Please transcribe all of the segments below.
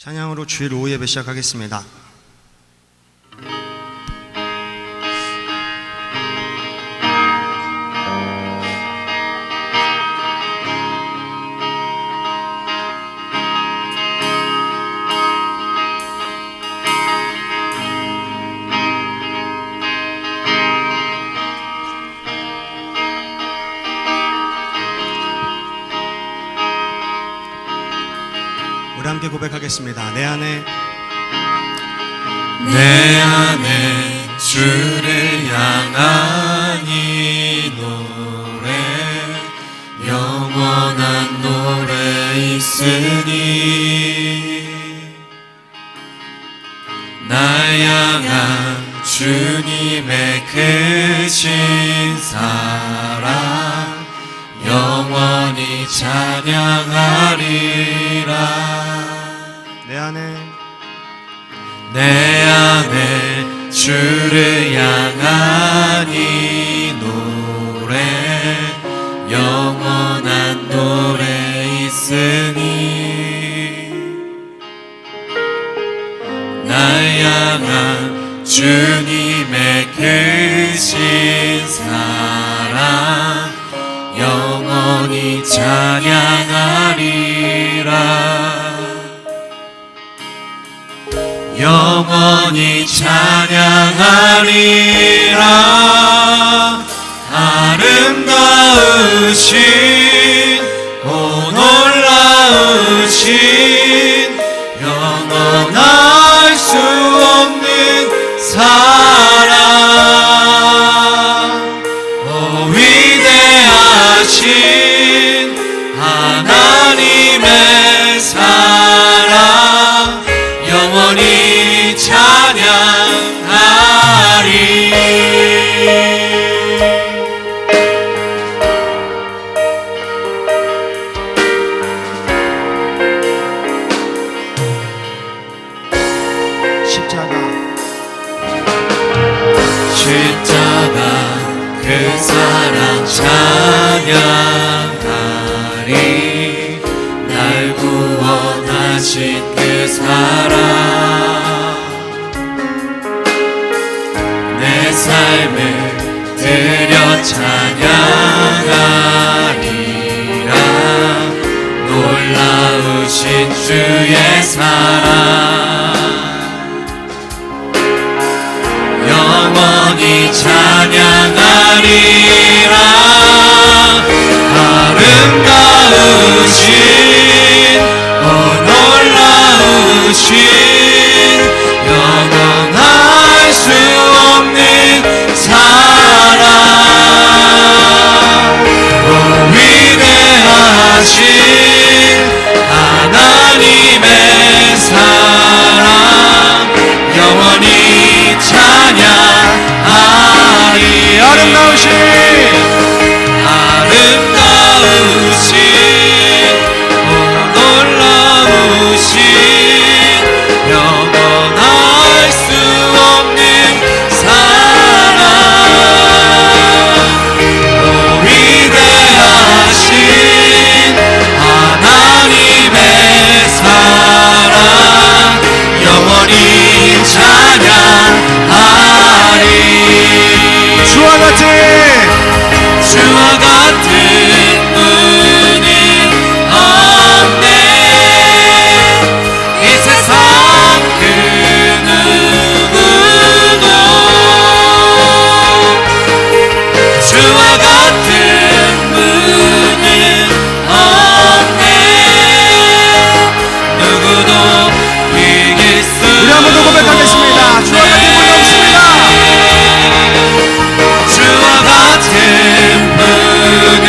찬양으로 주일 오후 예배 시작하겠습니다. 우리 함께 고백하겠습니다. 내 안에 주를 향한 이 노래, 영원한 노래 있으니 날 향한 주님의 크신 사랑 영원히 찬양하리라. 내 안에 주를 향한 이 노래, 영원한 노래 있으니 날 향한 주님의 크신 사랑 영원히 찬양하리라. 영원히 찬양하리라. 아름다우신 오 놀라우신 영원할 수 없는 사랑, 오 위대하신 하나님의 사랑 사랑 찬양하리 날 구원하신 그 사랑 내 삶을 드려 찬양하리라 놀라우신 주의 사랑 영원히 찬양하리라 아름다우신 오 놀라우신 영원할 수 없는 사랑 오 위대하신 하나님의 사랑 영원히 찬양하리 아름다우신 오 놀라우신 영원할 수 없는 사랑 오 위대하신 하나님의 사랑 영원히 찬양하리 주와 같은 분은 없네 이 세상 그 누구도 주와 같은 분은 없네 누구도 이길 수 우리 한 번 더 고백하겠습니다. 주와 같은 분이 없습니다. 주와 같은 분은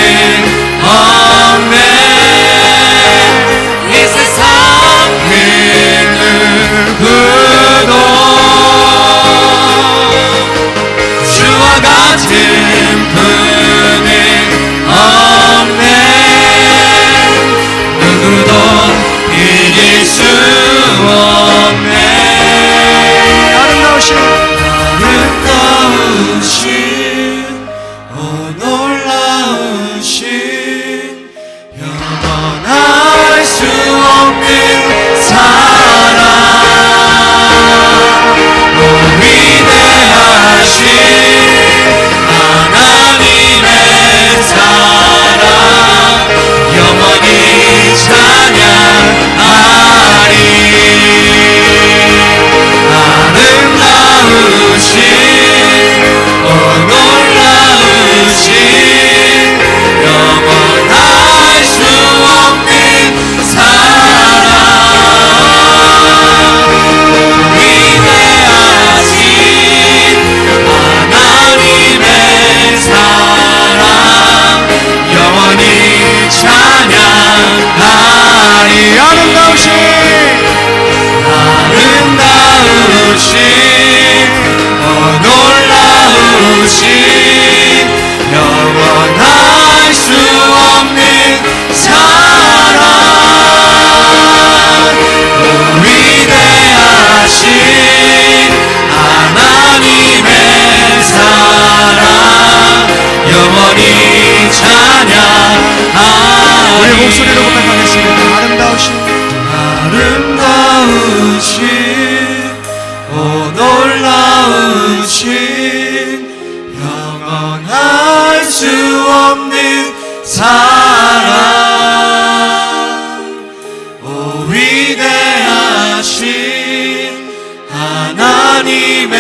없네 이 세상 그 누구도 주와 같은 분은 없네 누구도 이길 수 없네 아름다우신 오 놀라우신 영원할 수 없는 사랑 오 위대하신 하나님의 사랑 영원히 찬양하리 아름다우신 오 놀라우신 영원할 수 없는 사랑 위대하신 하나님의 사랑 영원히 찬양하리 아름다우신 오 놀라우신 영원할 수 없는 사랑 오 위대하신 하나님의 사랑 영원히 찬양하리 우리 목소리로 고백하겠습니다. 아름다우신 오 놀라우신 영원할 수 없는 사랑 오 위대하신 하나님의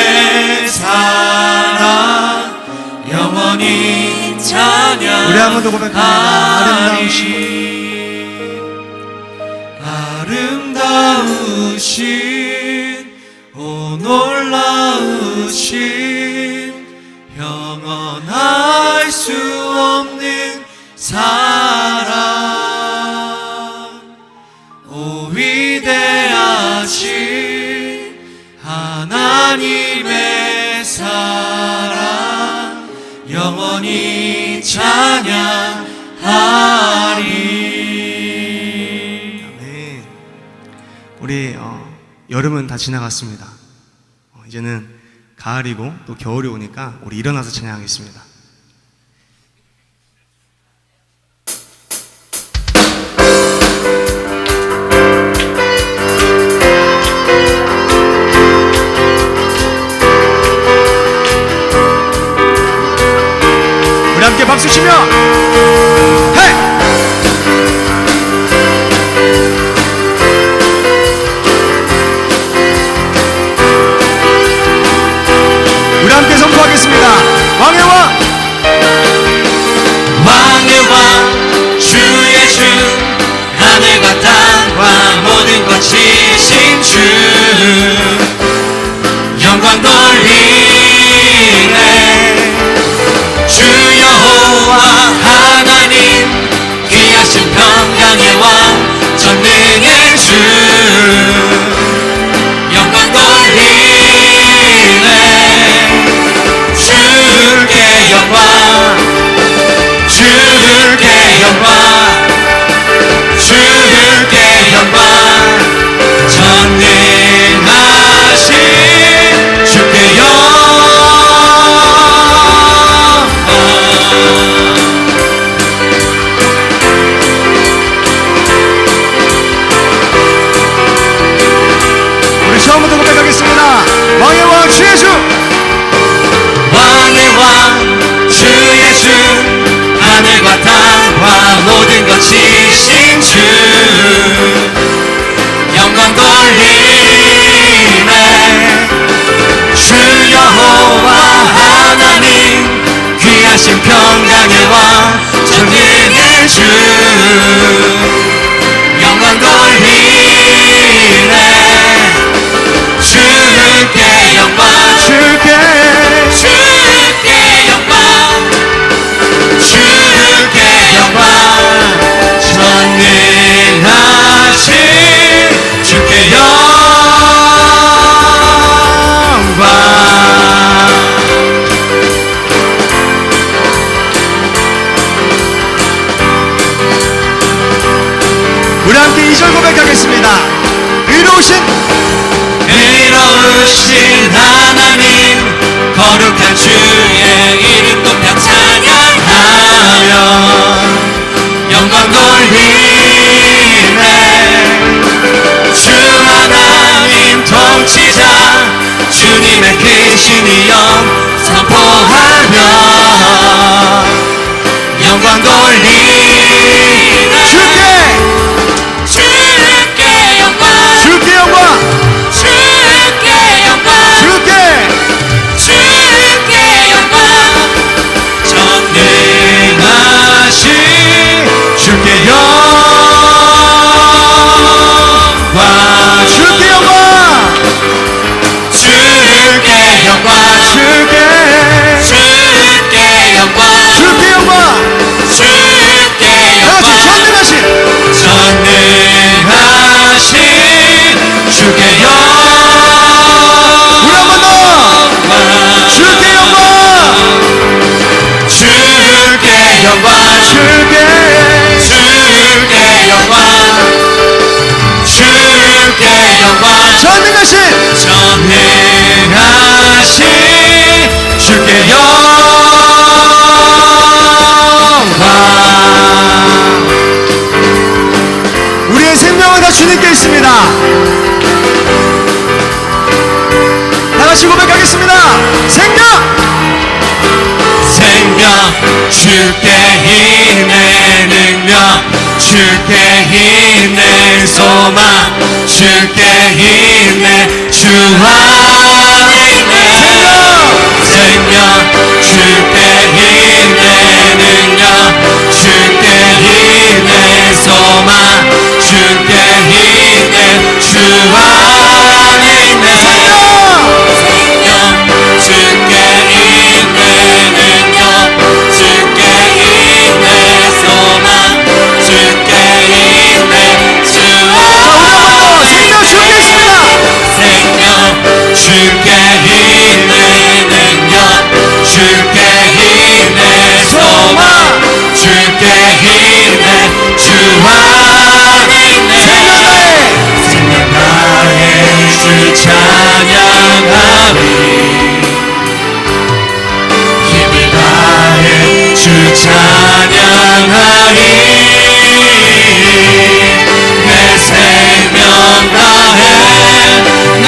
사랑 영원히 찬양 우리 한 번 더 고백합니다. 아름다우신 오 놀라우신 영원할 수 없는 사랑 오 위대하신 하나님의 사랑 영원히 찬양하리. 아멘. 우리 여름은 다 지나갔습니다. 이제는 가을이고 또 겨울이 오니까 우리 일어나서 찬양하겠습니다. 예수 왕의 왕, 주 예수, 하늘과 땅과 모든 것 지신 주, 영광 돌리네. 주 여호와 하나님, 귀하신 평강의 왕, 전능의 주, 영광 돌리네. 주께 영광, 주께 주께 영광, 주께 영광, 전능하신 주께 영광. 우리 함께 2절 고백하겠습니다. 의로우신 하나님, 거룩한 주의 이름 높여 찬양하며 영광 돌리네. 주 하나님 통치자, 주님의 크신 이영 선포하며 영광 돌리네. 주께 주께 영광, 주께 영광 주께 영광, 주께 주께 영광, 전능하신 주께 영광, 주께 영광 주께 영광, 주께 주께 영광, 주께 영광 주께 다같이 영광, 전능하신 전능하신 주께 영광. 우리 한 번 더 주께 영광 주께 영광, 주께 주께 영광, 주께 영광, 전능하신 전능하신 주께 영광. 우리의 생명은 다 주님께 있습니다. 다같이 고백하겠습니다. 생명 생명, 주께 힘내 능력, 주께 힘내 소망, 주께 힘내 주 안에 있네. 생명, 주께 힘내 능력, 주께 힘내 소망, 주께 힘내 주 안에 있네. 생명, 주께 힘내 능력, 주께 힘내 소망, 주께 힘내 주 안에 생명 주께 있습니다. 생명, 주께 힘내 능력, 주께 힘내 소망, 주께 힘내 주 안에 있네. 생명 다해 주 찬양하리, 힘을 다해 주 찬양하리. 내 생명 다해 내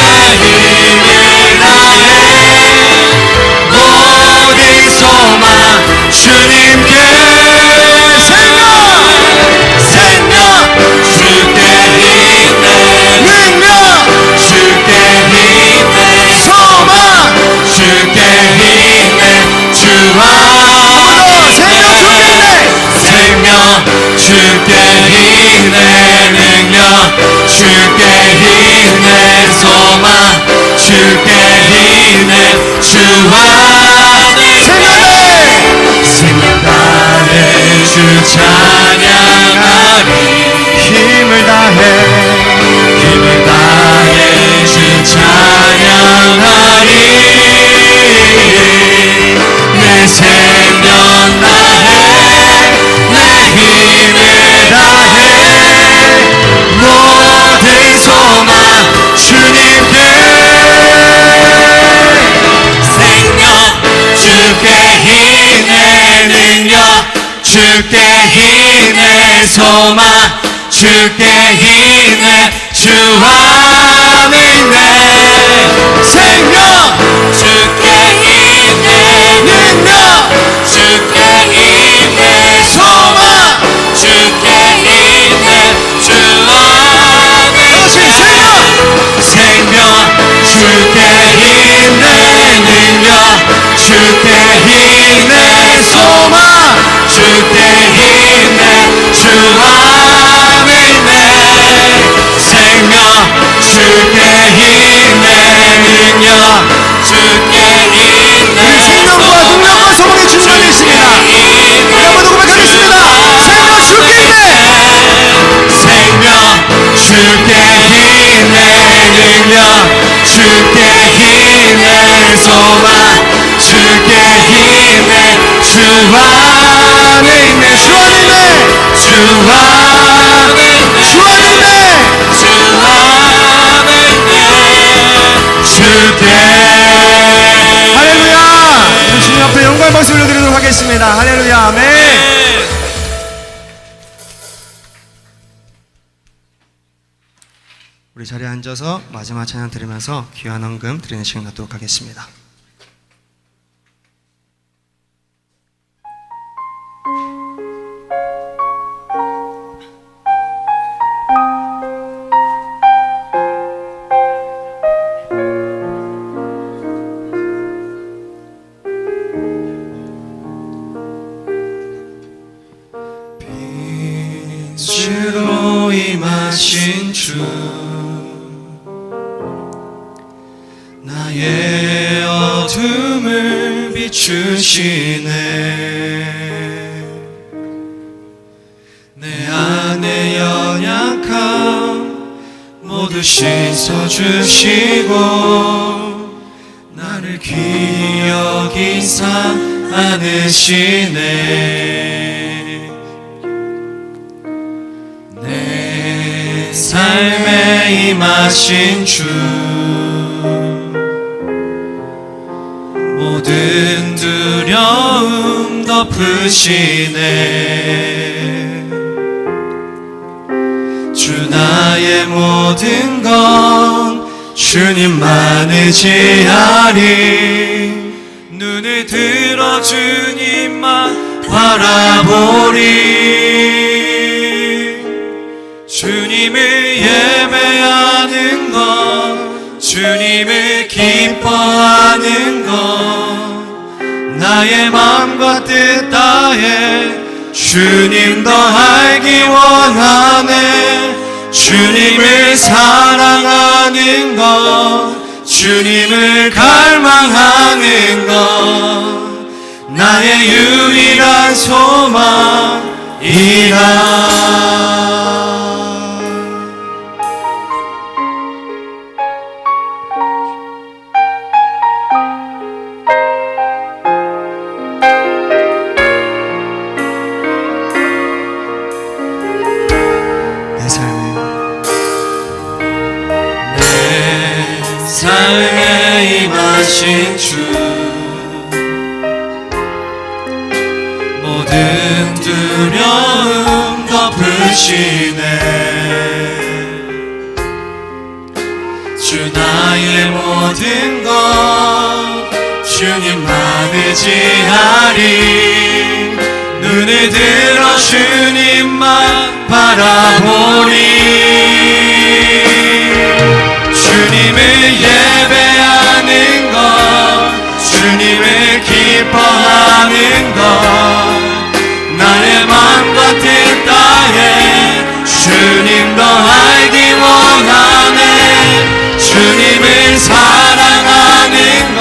힘을 다해 모든 소망 주님께. 생명 주께 힘내 능력 주께 힘내 소망 주께 힘내 주 안에 생명 주께 있네. 생명 주께 힘내 능력, 주께 힘내 소망, 주께 힘내 주 안에 생명 다해 주 찬양하리, 힘을 다해 힘을 다해 주 찬양하리. 내 생명 다해 내 힘을 다해 모든 소망 주님께. 생명 주께 힘내 능력, 주께 힘내 소망, 주께 힘내 주 안에 있네. 생명 주께 힘을 쏟아 주께 힘을 주 안에 있네 주 안에 있네 주 안에 있네 주 안에 있네 주 안에 있네 주께 할렐루야. 우리 주님 앞에 영광의 박수 올려드리도록 하겠습니다. 할렐루야. 아멘. 우리 자리에 앉아서 마지막 찬양 들으면서 귀한 헌금 드리는 시간 갖도록 하겠습니다. 주로 임하신 주 나의 어둠을 비추시네 내 안의 연약함 모두 씻어주시고 나를 귀히 여기사 안으시네 내 삶에 임하신 주 모든 두려움 덮으시네 주 나의 모든 것 주님만 의지하리 눈을 들어 주님만 바라보리 주님을 예배하는 것 주님을 기뻐하는 것 나의 마음과 뜻 다해 주님 더 알기 원하네 주님을 사랑하는 것 주님을 갈망하는 것 나의 유일한 소망이라 삶에 임하신 주 모든 두려움 덮으시네 주 나의 모든 것 주님만 의지하리 눈을 들어 주님만 바라보리 주님을 예배하는 것 주님을 기뻐하는 것 나의 마음과 뜻 다해 주님 더 알기 원하네 주님을 사랑하는 것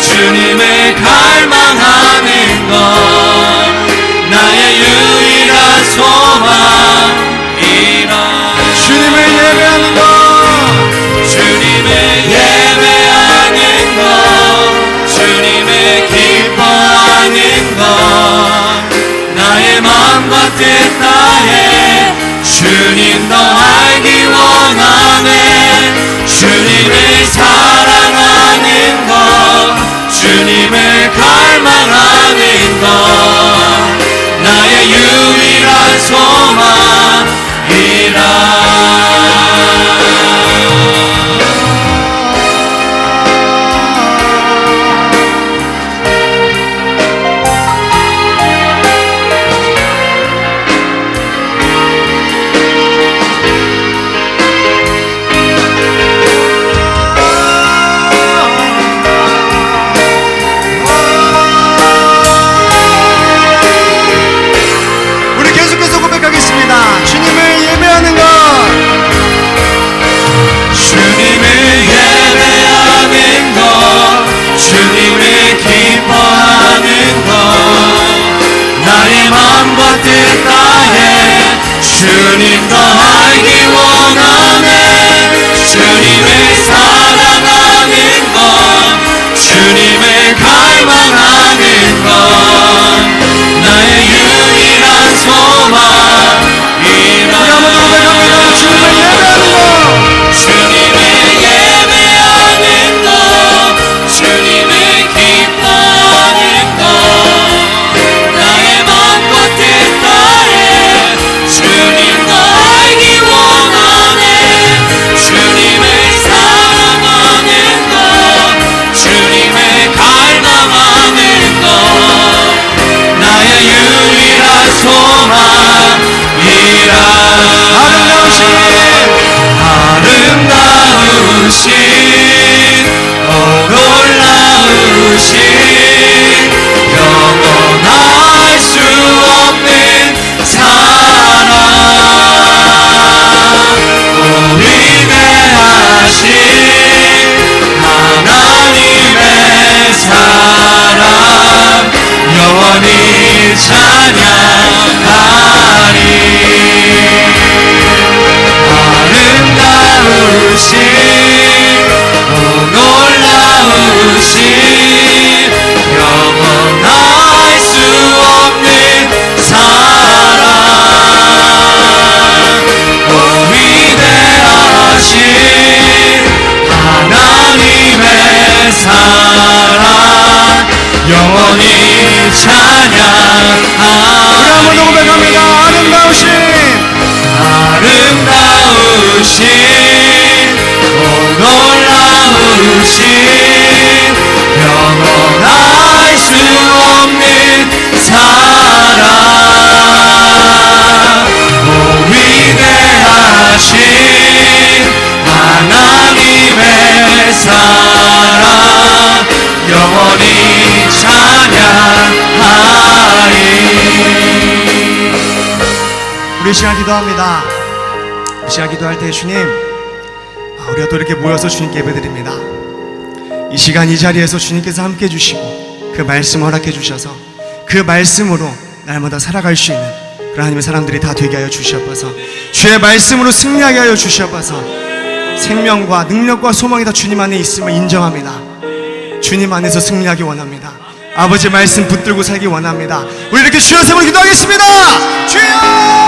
주님을 갈망하는 것 나의 유일한 소망이라 주님을 예배하는 것 주님을 예배하는 것 주님을 기뻐하는 것 나의 마음과 뜻 다해 주님 더 알기 원하네 주님을 사랑하는 것 주님을 갈망하는 것 나의 유일한 소망이라 주님 더 알기 원하네 주님을 사랑 한번 더 고백합니다. 아름다우신 오 놀라우신 영원할 수 없는 사랑 오 위대하신 하나님의 사랑 영원히 찬양하리. 우리 시간 기도합니다. 이 시간 기도할 때 주님, 우리가 또 이렇게 모여서 주님께 예배드립니다. 이 시간 이 자리에서 주님께서 함께 해주시고 그 말씀 허락해 주셔서 그 말씀으로 날마다 살아갈 수 있는 그런 하나님의 사람들이 다 되게 하여 주시옵소서. 주의 말씀으로 승리하게 하여 주시옵소서. 생명과 능력과 소망이 다 주님 안에 있음을 인정합니다. 주님 안에서 승리하기 원합니다. 아버지 말씀 붙들고 살기 원합니다. 우리 이렇게 주여 세번 기도하겠습니다. 주여!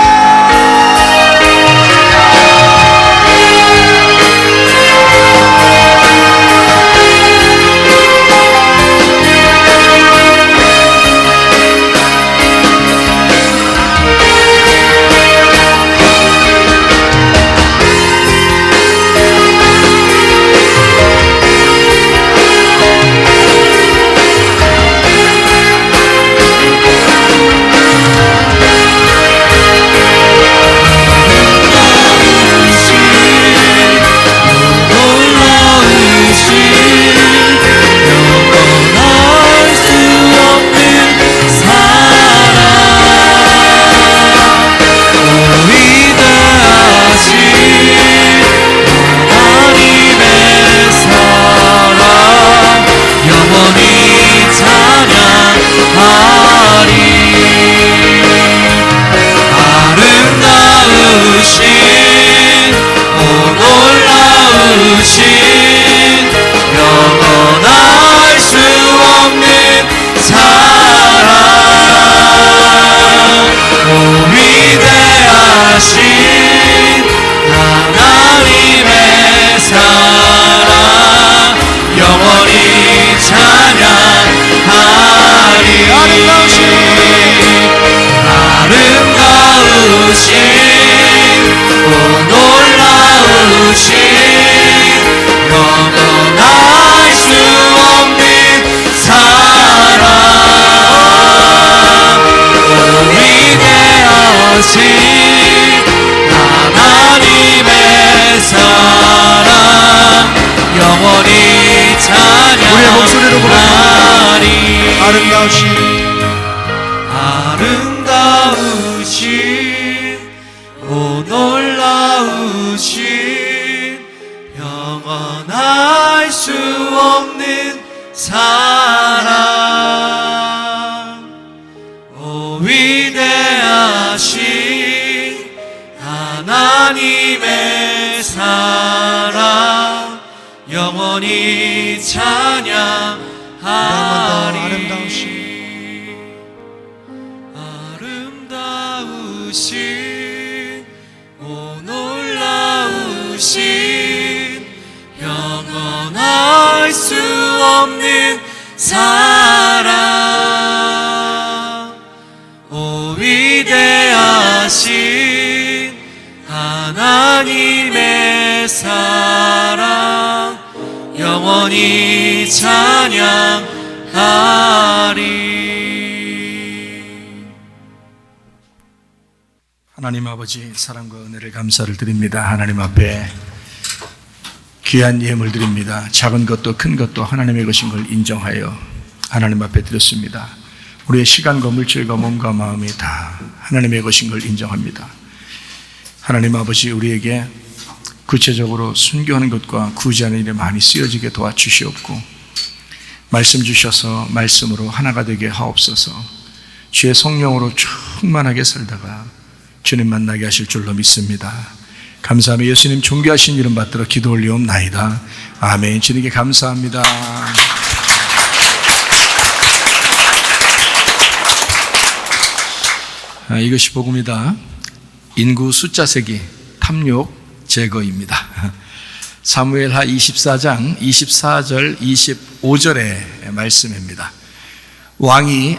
아름다우신 오 놀라우신 영원할 수 없는 사랑 오 위대하신 하나님의 사랑 영원히 찬양하리. 아름다우신 오 놀라우신 영원할 수 없는 사랑 오 위대하신 하나님의 사랑 영원히 찬양하리. 하나님 아버지 사랑과 은혜를 감사를 드립니다. 하나님 앞에 귀한 예물 드립니다. 작은 것도 큰 것도 하나님의 것인 걸 인정하여 하나님 앞에 드렸습니다. 우리의 시간과 물질과 몸과 마음이 다 하나님의 것인 걸 인정합니다. 하나님 아버지 우리에게 구체적으로 순교하는 것과 구제하는 일에 많이 쓰여지게 도와주시옵고 말씀 주셔서 말씀으로 하나가 되게 하옵소서. 주의 성령으로 충만하게 살다가 주님 만나게 하실 줄로 믿습니다. 감사하며 예수님 존귀하신 이름 받들어 기도 올리옵나이다. 아멘. 주님께 감사합니다. 이것이 복음이다. 인구 숫자 세기 탐욕 제거입니다. 사무엘하 24장 24절 25절의 말씀입니다. 왕이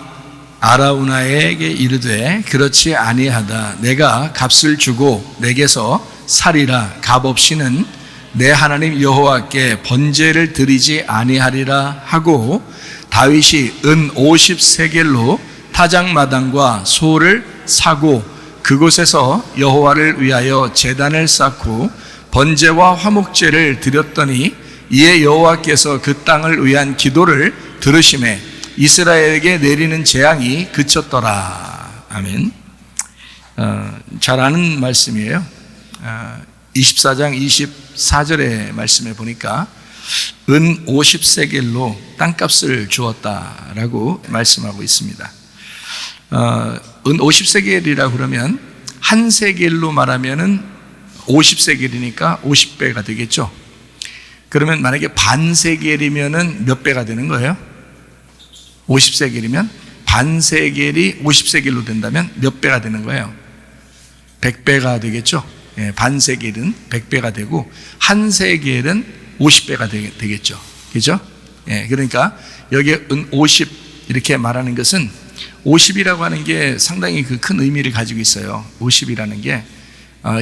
아라우나에게 이르되 그렇지 아니하다. 내가 값을 주고 내게서 살이라. 값 없이는 내 하나님 여호와께 번제를 드리지 아니하리라 하고 다윗이 은 50세겔로 타작마당과 소를 사고 그곳에서 여호와를 위하여 제단을 쌓고 번제와 화목제를 드렸더니 이에 여호와께서 그 땅을 위한 기도를 들으시매 이스라엘에게 내리는 재앙이 그쳤더라. 아멘. 잘 아는 말씀이에요. 24장 24절의 말씀에 보니까 은 50세겔로 땅값을 주었다라고 말씀하고 있습니다. 은 50세겔이라 그러면 한 세겔로 말하면은 50세겔이니까 50배가 되겠죠. 그러면 만약에 반 세겔이면은 몇 배가 되는 거예요? 50세겔이면 반 세겔이 50세겔로 된다면 몇 배가 되는 거예요? 100배가 되겠죠. 예, 반 세겔은 100배가 되고 한 세겔은 50배가 되겠죠. 그죠? 예, 그러니까 여기에 은 50 이렇게 말하는 것은 50이라고 하는 게 상당히 그 큰 의미를 가지고 있어요. 50이라는 게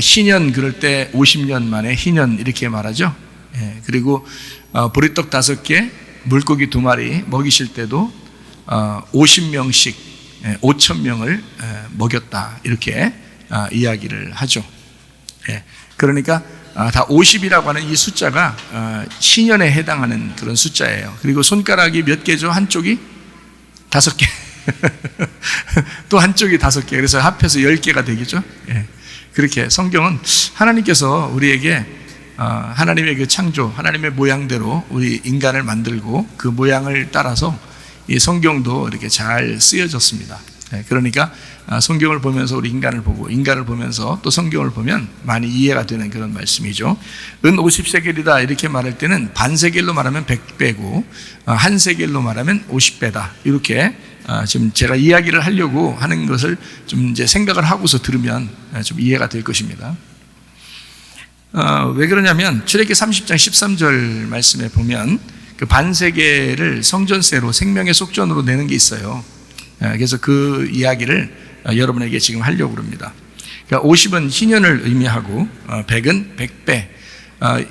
희년 그럴 때 50년 만에 희년 이렇게 말하죠. 예, 그리고 보리떡 5개, 물고기 2마리 먹이실 때도 50명씩 5,000명을 먹였다 이렇게 이야기를 하죠. 예, 그러니까 다 50이라고 하는 이 숫자가 신년에 해당하는 그런 숫자예요. 그리고 손가락이 몇 개죠? 한쪽이 5개 또 한쪽이 5개, 그래서 합해서 10개가 되겠죠. 예, 그렇게 성경은 하나님께서 우리에게 하나님의 그 창조, 하나님의 모양대로 우리 인간을 만들고 그 모양을 따라서 이 성경도 이렇게 잘 쓰여졌습니다. 그러니까 성경을 보면서 우리 인간을 보고 인간을 보면서 또 성경을 보면 많이 이해가 되는 그런 말씀이죠. 은 50세겔이다 이렇게 말할 때는 반세겔로 말하면 100배고 한 세겔로 말하면 50배다 이렇게 지금 제가 이야기를 하려고 하는 것을 좀 이제 생각을 하고서 들으면 좀 이해가 될 것입니다. 왜 그러냐면 출애굽기 30장 13절 말씀에 보면 그 반세겔을 성전세로 생명의 속전으로 내는 게 있어요. 그래서 그 이야기를 여러분에게 지금 하려고 합니다. 그러니까 50은 희년을 의미하고 100은 100배.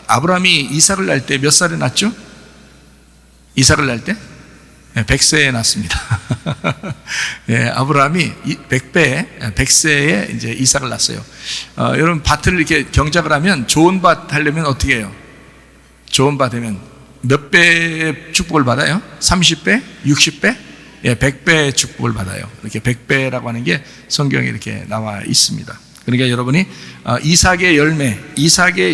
아브라함이 이삭을 낳을 때 몇 살에 낳았죠? 이삭을 낳을 때 100세에 낳습니다. 예, 아브라함이 100세에 이제 이삭을 낳았어요. 여러분 밭을 이렇게 경작을 하면 좋은 밭 하려면 어떻게 해요? 좋은 밭 하면 몇 배의 축복을 받아요? 30배? 60배? 예, 100배의 축복을 받아요. 이렇게 100배라고 하는 게 성경에 이렇게 나와 있습니다. 그러니까 여러분이 이삭의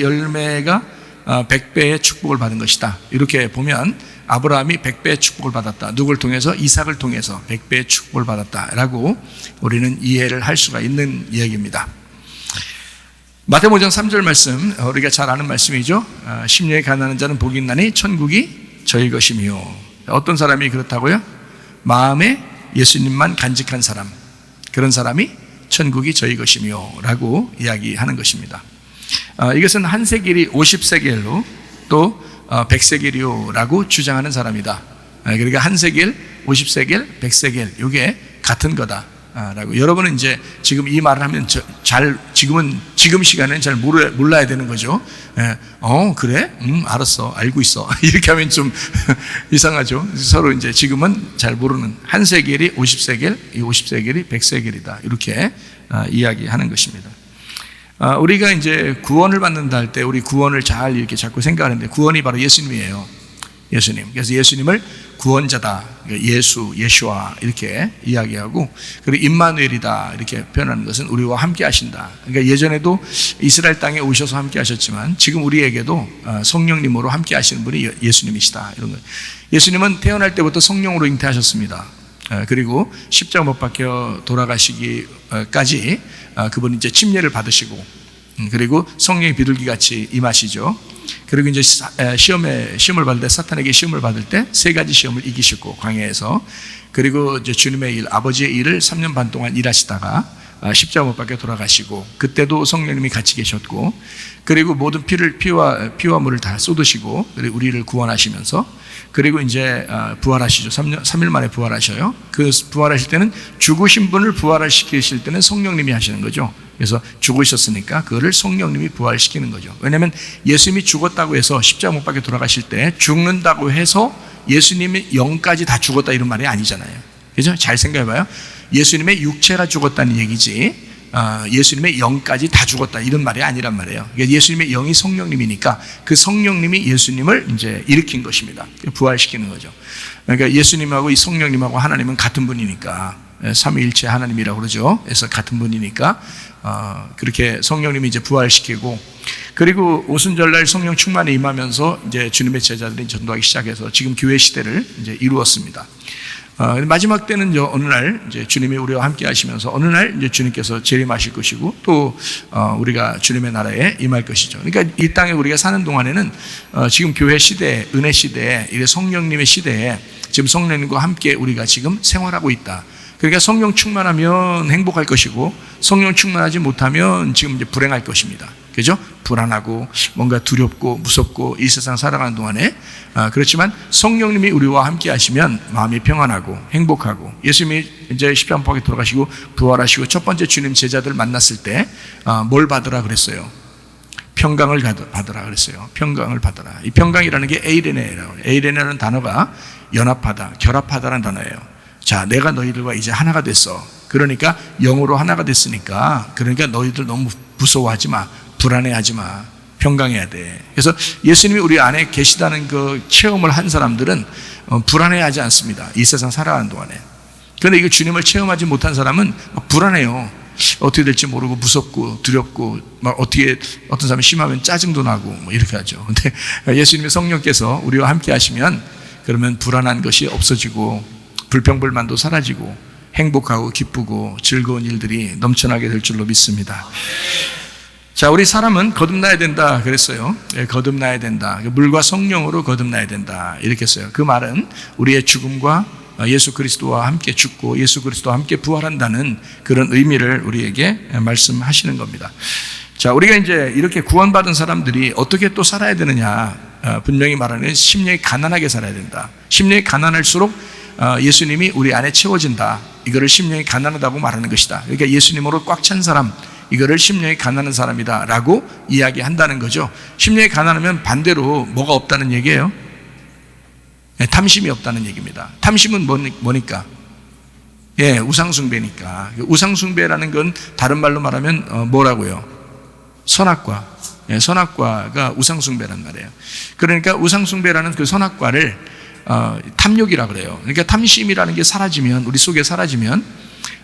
열매가 100배의 축복을 받은 것이다. 이렇게 보면 아브라함이 100배의 축복을 받았다. 누굴 통해서? 이삭을 통해서 100배의 축복을 받았다라고 우리는 이해를 할 수가 있는 이야기입니다. 마태복음 5장 3절 말씀, 우리가 잘 아는 말씀이죠. 심령에 가난한 자는 복이 있나니 천국이 저희 것이며. 어떤 사람이 그렇다고요? 마음에 예수님만 간직한 사람, 그런 사람이 천국이 저희 것이며 라고 이야기하는 것입니다. 이것은 한 세겔이 50세겔로 또 100세겔이라고 주장하는 사람이다. 그러니까 한 세겔, 50세겔, 100세겔 이게 같은 거다 라고. 여러분은 이제 지금 이 말을 하면 지금 시간에는 잘 몰라야 되는 거죠. 그래? 알았어. 알고 있어. 이렇게 하면 좀 이상하죠. 서로 이제 지금은 잘 모르는 한 세겔이 50세겔, 이 50세겔이 100세겔이다. 이렇게 이야기하는 것입니다. 우리가 이제 구원을 받는다 할 때 우리 구원을 잘 이렇게 자꾸 생각하는데 구원이 바로 예수님이에요. 예수님. 그래서 예수님을 구원자다, 예수와 이렇게 이야기하고, 그리고 임마누엘이다 이렇게 표현하는 것은 우리와 함께 하신다. 그러니까 예전에도 이스라엘 땅에 오셔서 함께 하셨지만 지금 우리에게도 성령님으로 함께 하시는 분이 예수님이시다. 이런 거. 예수님은 태어날 때부터 성령으로 잉태하셨습니다. 그리고 십자가 못 박혀 돌아가시기까지 그분이 이제 침례를 받으시고, 그리고 성령의 비둘기 같이 임하시죠. 그리고 이제 시험을 받을 때, 사탄에게 시험을 받을 때 3가지 시험을 이기시고 광야에서, 그리고 이제 주님의 일, 아버지의 일을 3년 반 동안 일하시다가 십자가 못 박혀 돌아가시고 그때도 성령님이 같이 계셨고 그리고 모든 피와 물을 다 쏟으시고 그리고 우리를 구원하시면서 그리고 이제 부활하시죠. 3일 만에 부활하셔요. 그 부활하실 때는 죽으신 분을 부활시키실 때는 성령님이 하시는 거죠. 그래서 죽으셨으니까 그거를 성령님이 부활시키는 거죠. 왜냐하면 예수님이 죽었다고 해서 십자가 못 박혀 돌아가실 때 죽는다고 해서 예수님의 영까지 다 죽었다 이런 말이 아니잖아요. 그죠? 잘 생각해봐요. 예수님의 육체가 죽었다는 얘기지 예수님의 영까지 다 죽었다 이런 말이 아니란 말이에요. 그러니까 예수님의 영이 성령님이니까 그 성령님이 예수님을 이제 일으킨 것입니다. 부활시키는 거죠. 그러니까 예수님하고 이 성령님하고 하나님은 같은 분이니까 삼위일체 하나님이라고 그러죠. 그래서 같은 분이니까 그렇게 성령님이 이제 부활시키고 그리고 오순절날 성령 충만에 임하면서 이제 주님의 제자들이 전도하기 시작해서 지금 교회 시대를 이제 이루었습니다. 마지막 때는 이제 어느 날 이제 주님이 우리와 함께 하시면서 어느 날 이제 주님께서 재림하실 것이고 또 우리가 주님의 나라에 임할 것이죠. 그러니까 이 땅에 우리가 사는 동안에는 지금 교회 시대, 은혜 시대에 이 성령님의 시대에 지금 성령님과 함께 우리가 지금 생활하고 있다. 그러니까 성령 충만하면 행복할 것이고 성령 충만하지 못하면 지금 이제 불행할 것입니다. 그죠? 불안하고 뭔가 두렵고 무섭고 이 세상 살아가는 동안에 그렇지만 성령님이 우리와 함께 하시면 마음이 평안하고 행복하고 예수님이 이제 십자가 못 박혀 돌아가시고 부활하시고 첫 번째 주님 제자들 만났을 때 뭘 받으라 그랬어요? 평강을 받으라 그랬어요. 평강을 받으라. 이 평강이라는 게 에이레네라고. 에이레네라는 단어가 연합하다, 결합하다라는 단어예요. 자, 내가 너희들과 이제 하나가 됐어. 그러니까 영으로 하나가 됐으니까 그러니까 너희들 너무 무서워하지 마. 불안해하지 마. 평강해야 돼. 그래서 예수님이 우리 안에 계시다는 그 체험을 한 사람들은 불안해하지 않습니다. 이 세상 살아가는 동안에. 그런데 이거 주님을 체험하지 못한 사람은 불안해요. 어떻게 될지 모르고 무섭고 두렵고 막 어떻게 어떤 사람이 심하면 짜증도 나고 뭐 이렇게 하죠. 근데 예수님의 성령께서 우리와 함께 하시면 그러면 불안한 것이 없어지고 불평불만도 사라지고 행복하고 기쁘고 즐거운 일들이 넘쳐나게 될 줄로 믿습니다. 자, 우리 사람은 거듭나야 된다 그랬어요. 거듭나야 된다. 물과 성령으로 거듭나야 된다 이렇게 했어요. 그 말은 우리의 죽음과 예수 그리스도와 함께 죽고 예수 그리스도와 함께 부활한다는 그런 의미를 우리에게 말씀하시는 겁니다. 자, 우리가 이제 이렇게 구원받은 사람들이 어떻게 또 살아야 되느냐? 분명히 말하는 심령이 가난하게 살아야 된다. 심령이 가난할수록 예수님이 우리 안에 채워진다. 이거를 심령이 가난하다고 말하는 것이다. 그러니까 예수님으로 꽉 찬 사람, 이거를 심령이 가난한 사람이다 라고 이야기한다는 거죠. 심령이 가난하면 반대로 뭐가 없다는 얘기예요? 탐심이 없다는 얘기입니다. 탐심은 뭐니까? 예, 우상숭배니까. 우상숭배라는 건 다른 말로 말하면 뭐라고요? 선악과. 예, 선악과가 우상숭배란 말이에요. 그러니까 우상숭배라는 그 선악과를 탐욕이라 그래요. 그러니까 탐심이라는 게 사라지면, 우리 속에 사라지면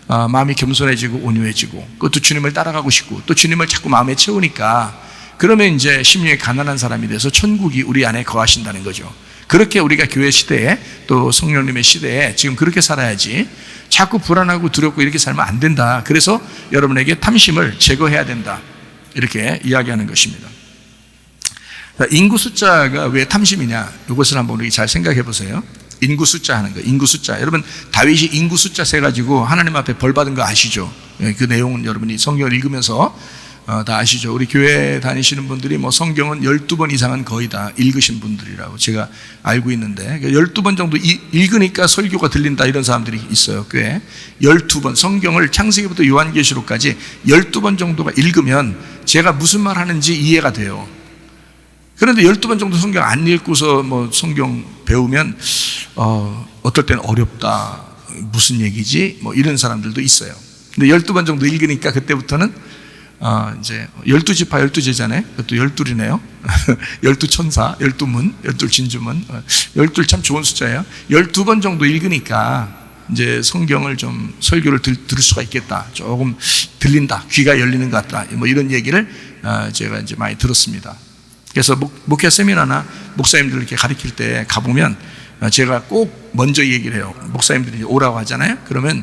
마음이 겸손해지고 온유해지고 그것도 주님을 따라가고 싶고 또 주님을 자꾸 마음에 채우니까 그러면 이제 심령이 가난한 사람이 돼서 천국이 우리 안에 거하신다는 거죠. 그렇게 우리가 교회 시대에 또 성령님의 시대에 지금 그렇게 살아야지 자꾸 불안하고 두렵고 이렇게 살면 안 된다. 그래서 여러분에게 탐심을 제거해야 된다. 이렇게 이야기하는 것입니다. 인구 숫자가 왜 탐심이냐? 이것을 한번 우리 잘 생각해 보세요. 인구 숫자 하는 거, 인구 숫자. 여러분, 다윗이 인구 숫자 세가지고 하나님 앞에 벌 받은 거 아시죠? 그 내용은 여러분이 성경을 읽으면서 다 아시죠? 우리 교회 다니시는 분들이 뭐 성경은 12번 이상은 거의 다 읽으신 분들이라고 제가 알고 있는데 12번 정도 읽으니까 설교가 들린다 이런 사람들이 있어요. 꽤 12번 성경을 창세기부터 요한계시록까지 12번 정도가 읽으면 제가 무슨 말 하는지 이해가 돼요. 그런데 12번 정도 성경 안 읽고서 뭐 성경 배우면 어떨 때는 어렵다, 무슨 얘기지? 뭐 이런 사람들도 있어요. 근데 12번 정도 읽으니까 그때부터는 이제 12지파 12제자네. 그것도 12이네요. 12천사, 12문, 12진주문. 12 참 좋은 숫자예요. 12번 정도 읽으니까 이제 성경을 좀 설교를 들을 수가 있겠다. 조금 들린다. 귀가 열리는 것 같다. 뭐 이런 얘기를 제가 이제 많이 들었습니다. 그래서 목회 세미나나 목사님들 이렇게 가르칠 때 가보면 제가 꼭 먼저 얘기를 해요. 목사님들이 오라고 하잖아요. 그러면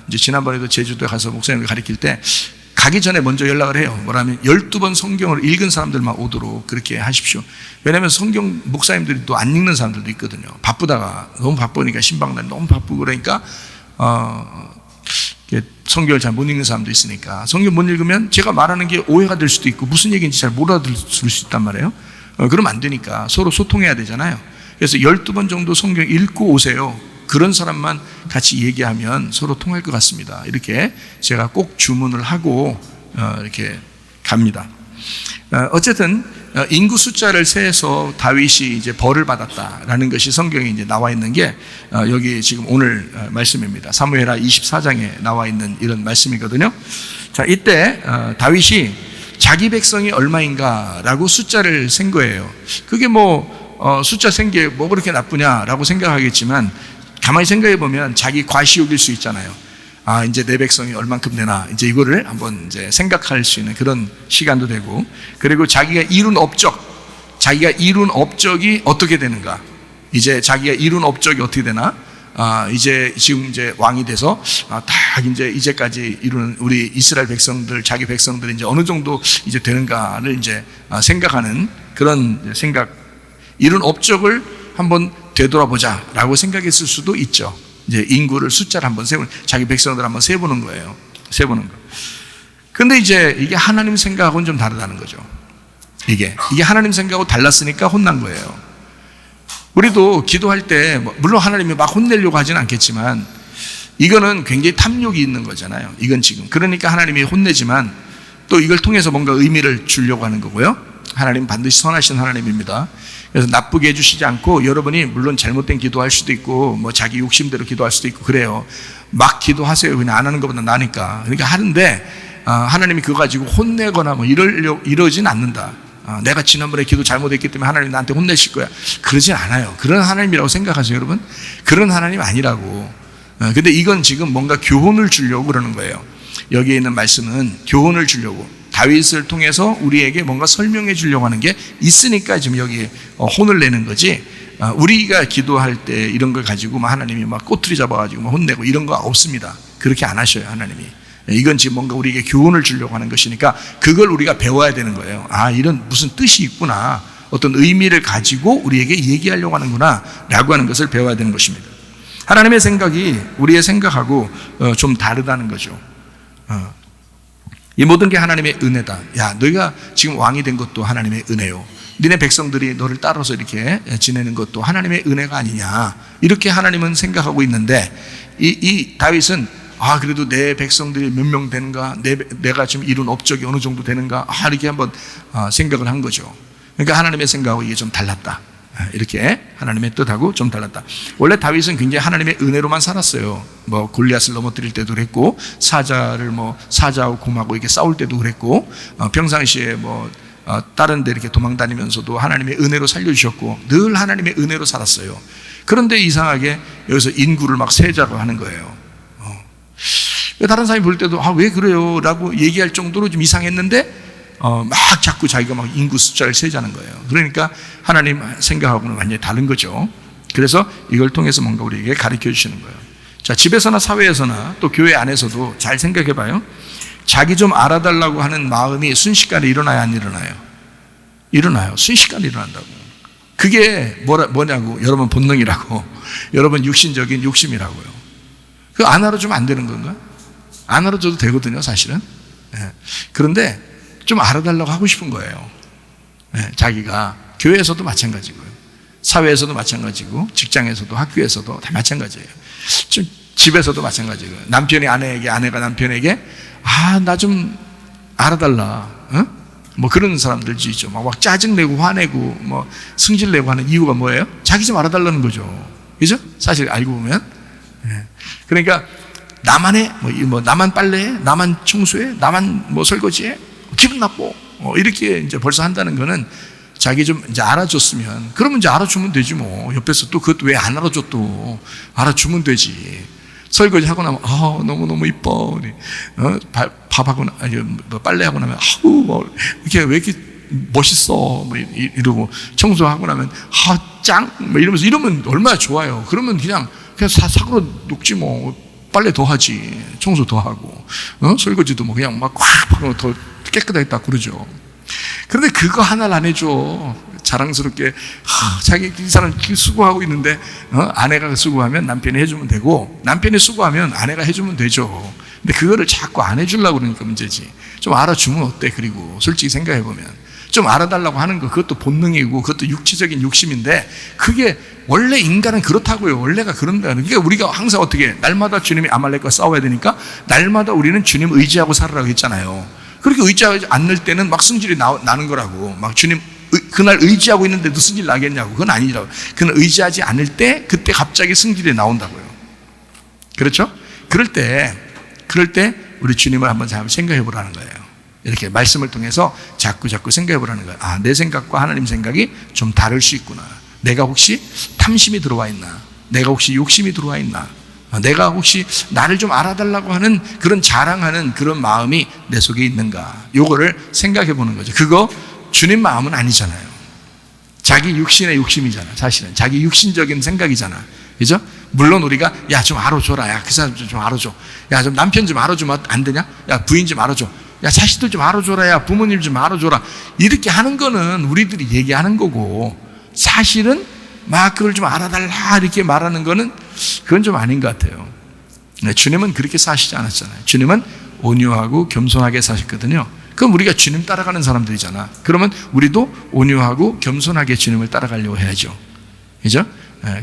이제 지난번에도 제주도에 가서 목사님들 가르칠 때 가기 전에 먼저 연락을 해요. 뭐라면 12번 성경을 읽은 사람들만 오도록 그렇게 하십시오. 왜냐하면 성경 목사님들이 또 안 읽는 사람들도 있거든요. 바쁘다가 너무 바쁘니까 신방날 너무 바쁘고 그러니까 성경을 잘 못 읽는 사람도 있으니까 성경 못 읽으면 제가 말하는 게 오해가 될 수도 있고 무슨 얘기인지 잘 못 알아들을 수 있단 말이에요. 그러면 안 되니까 서로 소통해야 되잖아요. 그래서 12번 정도 성경 읽고 오세요. 그런 사람만 같이 얘기하면 서로 통할 것 같습니다. 이렇게 제가 꼭 주문을 하고 이렇게 갑니다. 어쨌든 인구 숫자를 세서 다윗이 이제 벌을 받았다라는 것이 성경에 이제 나와 있는 게 여기 지금 오늘 말씀입니다. 사무엘하 24장에 나와 있는 이런 말씀이거든요. 자, 이때 다윗이 자기 백성이 얼마인가라고 숫자를 센 거예요. 그게 숫자 센 게 뭐 그렇게 나쁘냐라고 생각하겠지만 가만히 생각해 보면 자기 과시욕일 수 있잖아요. 아, 이제 내 백성이 얼만큼 되나, 이제 이거를 한번 이제 생각할 수 있는 그런 시간도 되고, 그리고 자기가 이룬 업적이 어떻게 되는가, 이제 자기가 이룬 업적이 어떻게 되나, 이제 지금 이제 왕이 돼서 딱 이제까지 이루는 우리 이스라엘 백성들, 자기 백성들이 이제 어느 정도 이제 되는가를 이제 생각하는 그런 생각, 이룬 업적을 한번 되돌아보자라고 생각했을 수도 있죠. 이제 인구를 숫자를 한번 자기 백성들 한번 세보는 거예요. 세보는 거. 근데 이제 이게 하나님 생각하고는 좀 다르다는 거죠. 이게 하나님 생각하고 달랐으니까 혼난 거예요. 우리도 기도할 때 물론 하나님이 막 혼내려고 하진 않겠지만 이거는 굉장히 탐욕이 있는 거잖아요. 이건 지금 그러니까 하나님이 혼내지만 또 이걸 통해서 뭔가 의미를 주려고 하는 거고요. 하나님은 반드시 선하신 하나님입니다. 그래서 나쁘게 해주시지 않고 여러분이 물론 잘못된 기도할 수도 있고 자기 욕심대로 기도할 수도 있고 그래요. 막 기도하세요. 그냥 안 하는 것보다 나으니까. 그러니까 하는데 하나님이 그거 가지고 혼내거나 이러진 않는다. 내가 지난번에 기도 잘못했기 때문에 하나님이 나한테 혼내실 거야. 그러진 않아요. 그런 하나님이라고 생각하세요, 여러분? 그런 하나님 아니라고. 근데 이건 지금 뭔가 교훈을 주려고 그러는 거예요. 여기에 있는 말씀은 교훈을 주려고, 다윗을 통해서 우리에게 뭔가 설명해 주려고 하는 게 있으니까 지금 여기에 혼을 내는 거지. 우리가 기도할 때 이런 걸 가지고 하나님이 꼬투리 잡아가지고 혼내고 이런 거 없습니다. 그렇게 안 하셔요, 하나님이. 이건 지금 뭔가 우리에게 교훈을 주려고 하는 것이니까 그걸 우리가 배워야 되는 거예요. 이런 무슨 뜻이 있구나, 어떤 의미를 가지고 우리에게 얘기하려고 하는구나 라고 하는 것을 배워야 되는 것입니다. 하나님의 생각이 우리의 생각하고 좀 다르다는 거죠. 이 모든 게 하나님의 은혜다. 야, 너희가 지금 왕이 된 것도 하나님의 은혜요. 니네 백성들이 너를 따라서 이렇게 지내는 것도 하나님의 은혜가 아니냐, 이렇게 하나님은 생각하고 있는데 이 다윗은 그래도 내 백성들이 몇 명 되는가, 내가 지금 이룬 업적이 어느 정도 되는가, 이렇게 한번 생각을 한 거죠. 그러니까 하나님의 생각하고 이게 좀 달랐다. 이렇게 하나님의 뜻하고 좀 달랐다. 원래 다윗은 굉장히 하나님의 은혜로만 살았어요. 골리앗을 넘어뜨릴 때도 그랬고, 사자하고 곰하고 이렇게 싸울 때도 그랬고, 평상시에 다른 데 이렇게 도망다니면서도 하나님의 은혜로 살려주셨고, 늘 하나님의 은혜로 살았어요. 그런데 이상하게 여기서 인구를 세자고 하는 거예요. 다른 사람이 볼 때도 왜 그래요? 라고 얘기할 정도로 좀 이상했는데 자꾸 자기가 인구 숫자를 세자는 거예요. 그러니까 하나님 생각하고는 완전히 다른 거죠. 그래서 이걸 통해서 뭔가 우리에게 가르쳐 주시는 거예요. 자, 집에서나 사회에서나 또 교회 안에서도 잘 생각해 봐요. 자기 좀 알아달라고 하는 마음이 순식간에 일어나요, 안 일어나요? 일어나요. 순식간에 일어난다고. 그게 뭐냐고, 여러분 본능이라고, 여러분 육신적인 욕심이라고요. 그거 안 알아주면 안 되는 건가? 안 알아줘도 되거든요, 사실은. 그런데 좀 알아달라고 하고 싶은 거예요. 자기가 교회에서도 마찬가지고요, 사회에서도 마찬가지고, 직장에서도, 학교에서도 다 마찬가지예요. 좀 집에서도 마찬가지고요. 남편이 아내에게, 아내가 남편에게 나 좀 알아달라, 그런 사람들도 있죠. 막 짜증내고 화내고 승질내고 하는 이유가 뭐예요? 자기 좀 알아달라는 거죠. 그죠? 사실 알고 보면. 그러니까 나만 해, 나만 빨래해, 나만 청소해, 나만 설거지해, 기분 나빠, 이렇게 이제 벌써 한다는 거는 자기 좀 이제 알아줬으면, 그러면 이제 알아주면 되지 옆에서 또 그것도 왜 안 알아줘, 또 알아주면 되지. 설거지 하고 나면 너무너무 이뻐, 밥하고 빨래하고 나면 이렇게 왜 이렇게 멋있어, 이러고, 청소하고 나면 짱, 이러면서 이러면 얼마나 좋아요. 그러면 그냥 사고로 녹지 빨래 더 하지, 청소 더 하고, 설거지도 그냥 콱 하고 더 깨끗하게 딱 그러죠. 그런데 그거 하나를 안 해줘. 자랑스럽게 자기 이 사람 수고하고 있는데 아내가 수고하면 남편이 해주면 되고, 남편이 수고하면 아내가 해주면 되죠. 근데 그거를 자꾸 안 해주려고 그러니까 문제지. 좀 알아주면 어때? 그리고 솔직히 생각해보면 좀 알아달라고 하는 거, 그것도 본능이고 그것도 육체적인 욕심인데, 그게 원래 인간은 그렇다고요. 원래가 그런다. 그러니까 우리가 항상 어떻게, 날마다 주님이 아말렉과 싸워야 되니까 날마다 우리는 주님 의지하고 살으라고 했잖아요. 그렇게 의지하지 않을 때는 막 승질이 나는 거라고. 막 주님 그날 의지하고 있는데도 승질 나겠냐고. 그건 아니라고. 그는 의지하지 않을 때 그때 갑자기 승질이 나온다고요. 그렇죠? 그럴 때 우리 주님을 한번 잘 생각해 보라는 거예요. 이렇게 말씀을 통해서 자꾸 생각해 보라는 거예요. 아, 내 생각과 하나님 생각이 좀 다를 수 있구나. 내가 혹시 탐심이 들어와 있나? 내가 혹시 욕심이 들어와 있나? 내가 혹시 나를 좀 알아달라고 하는 그런 자랑하는 그런 마음이 내 속에 있는가? 요거를 생각해 보는 거죠. 그거 주님 마음은 아니잖아요. 자기 육신의 욕심이잖아. 사실은 자기 육신적인 생각이잖아. 그죠? 물론 우리가 야 좀 알아줘라. 야 그 사람 좀 알아줘. 야 좀 남편 좀 알아주면 안 되냐? 야 부인 좀 알아줘. 야 자식들 좀 알아줘라. 야 부모님 좀 알아줘라. 이렇게 하는 거는 우리들이 얘기하는 거고, 사실은 막 그걸 좀 알아달라 이렇게 말하는 거는 그건 좀 아닌 것 같아요. 주님은 그렇게 사시지 않았잖아요. 주님은 온유하고 겸손하게 사셨거든요. 그럼 우리가 주님 따라가는 사람들이잖아. 그러면 우리도 온유하고 겸손하게 주님을 따라가려고 해야죠. 그죠?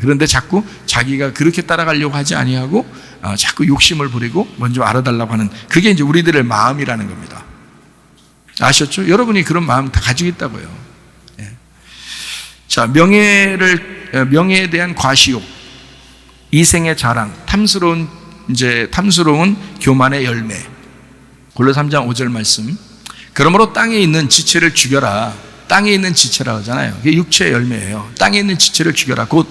그런데 자꾸 자기가 그렇게 따라가려고 하지 아니하고 자꾸 욕심을 부리고 먼저 알아달라고 하는, 그게 이제 우리들의 마음이라는 겁니다. 아셨죠? 여러분이 그런 마음 다 가지고 있다고요. 자, 명예에 대한 과시욕, 이생의 자랑, 탐스러운 교만의 열매. 골로새 3장 5절 말씀. 그러므로 땅에 있는 지체를 죽여라. 땅에 있는 지체라고 하잖아요. 그게 육체의 열매예요. 땅에 있는 지체를 죽여라. 곧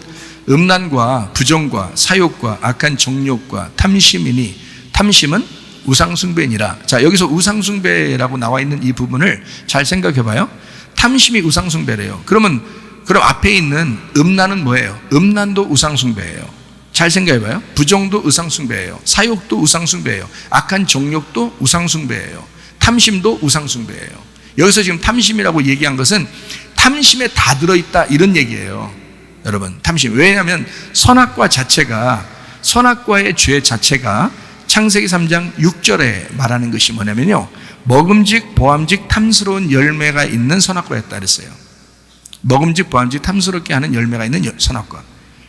음란과 부정과 사욕과 악한 정욕과 탐심이니, 탐심은 우상숭배니라. 자, 여기서 우상숭배라고 나와 있는 이 부분을 잘 생각해 봐요. 탐심이 우상숭배래요. 그럼 앞에 있는 음란은 뭐예요? 음란도 우상숭배예요. 잘 생각해 봐요. 부정도 우상숭배예요. 사욕도 우상숭배예요. 악한 정욕도 우상숭배예요. 탐심도 우상숭배예요. 여기서 지금 탐심이라고 얘기한 것은 탐심에 다 들어있다 이런 얘기예요. 여러분, 탐심. 왜냐하면 선악과의 죄 자체가 창세기 3장 6절에 말하는 것이 뭐냐면요, 먹음직 보암직 탐스러운 열매가 있는 선악과였다 그랬어요. 먹음직 보암직 탐스럽게 하는 열매가 있는 선악과.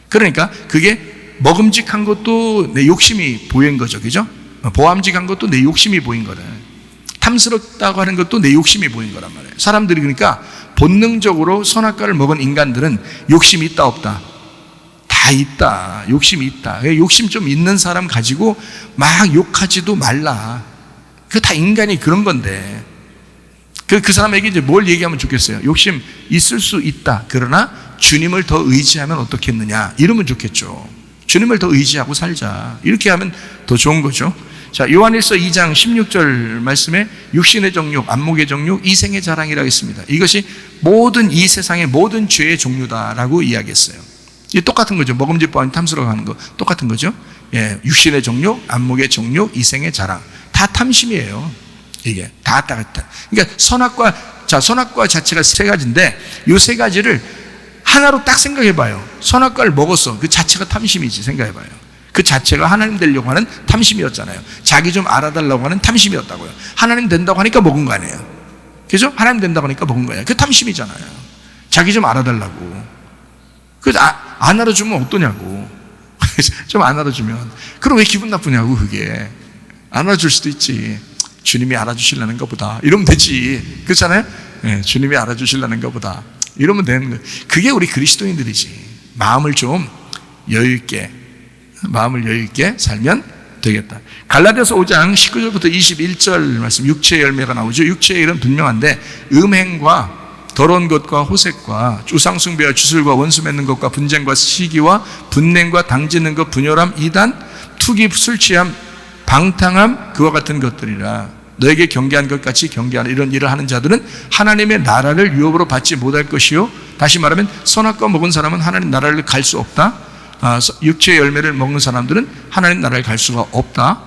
그러니까 그게 먹음직한 것도 내 욕심이 보인 거죠. 그죠? 보암직한 것도 내 욕심이 보인 거다. 탐스럽다고 하는 것도 내 욕심이 보인 거란 말이에요. 사람들이 그러니까 본능적으로 선악과를 먹은 인간들은 욕심이 있다 없다? 다 있다. 욕심이 있다. 욕심 좀 있는 사람 가지고 막 욕하지도 말라. 그 다 인간이 그런 건데, 그 사람에게 이제 뭘 얘기하면 좋겠어요? 욕심 있을 수 있다. 그러나 주님을 더 의지하면 어떻겠느냐? 이러면 좋겠죠. 주님을 더 의지하고 살자. 이렇게 하면 더 좋은 거죠. 자, 요한일서 2장 16절 말씀에 육신의 정욕, 안목의 정욕, 이생의 자랑이라고 했습니다. 이것이 모든 이 세상의 모든 죄의 종류다라고 이야기했어요. 이 똑같은 거죠. 먹음직 보암 탐스러워하는 거 똑같은 거죠. 예, 육신의 정욕, 안목의 정욕, 이생의 자랑, 다 탐심이에요. 이게 다. 그러니까 선악과 자체가 세 가지인데 이 세 가지를 하나로 딱 생각해봐요. 선악과를 먹었어. 그 자체가 탐심이지. 생각해봐요. 그 자체가 하나님 되려고 하는 탐심이었잖아요. 자기 좀 알아달라고 하는 탐심이었다고요. 하나님 된다고 하니까 먹은 거 아니에요. 그죠? 하나님 된다고 하니까 먹은 거예요. 그 탐심이잖아요. 자기 좀 알아달라고. 그래서 안 알아주면 어떠냐고. 좀 안 알아주면. 그럼 왜 기분 나쁘냐고. 그게 안 알아줄 수도 있지. 주님이 알아주시려는 것보다 이러면 되지. 그렇잖아요. 네, 주님이 알아주시려는 것보다 이러면 되는 거예요. 그게 우리 그리스도인들이지. 마음을 여유 있게 살면 되겠다. 갈라디아서 5장 19절부터 21절 말씀, 육체의 열매가 나오죠. 육체의 일은 분명한데 음행과 더러운 것과 호색과 우상숭배와 주술과 원수 맺는 것과 분쟁과 시기와 분냉과 당짓는 것, 분열함, 이단, 투기, 술취함, 방탕함, 그와 같은 것들이라. 너에게 경계한 것 같이 경계하는 이런 일을 하는 자들은 하나님의 나라를 유업으로 받지 못할 것이요, 다시 말하면 선악과 먹은 사람은 하나님 나라를 갈 수 없다. 육체의 열매를 먹는 사람들은 하나님 나라에 갈 수가 없다.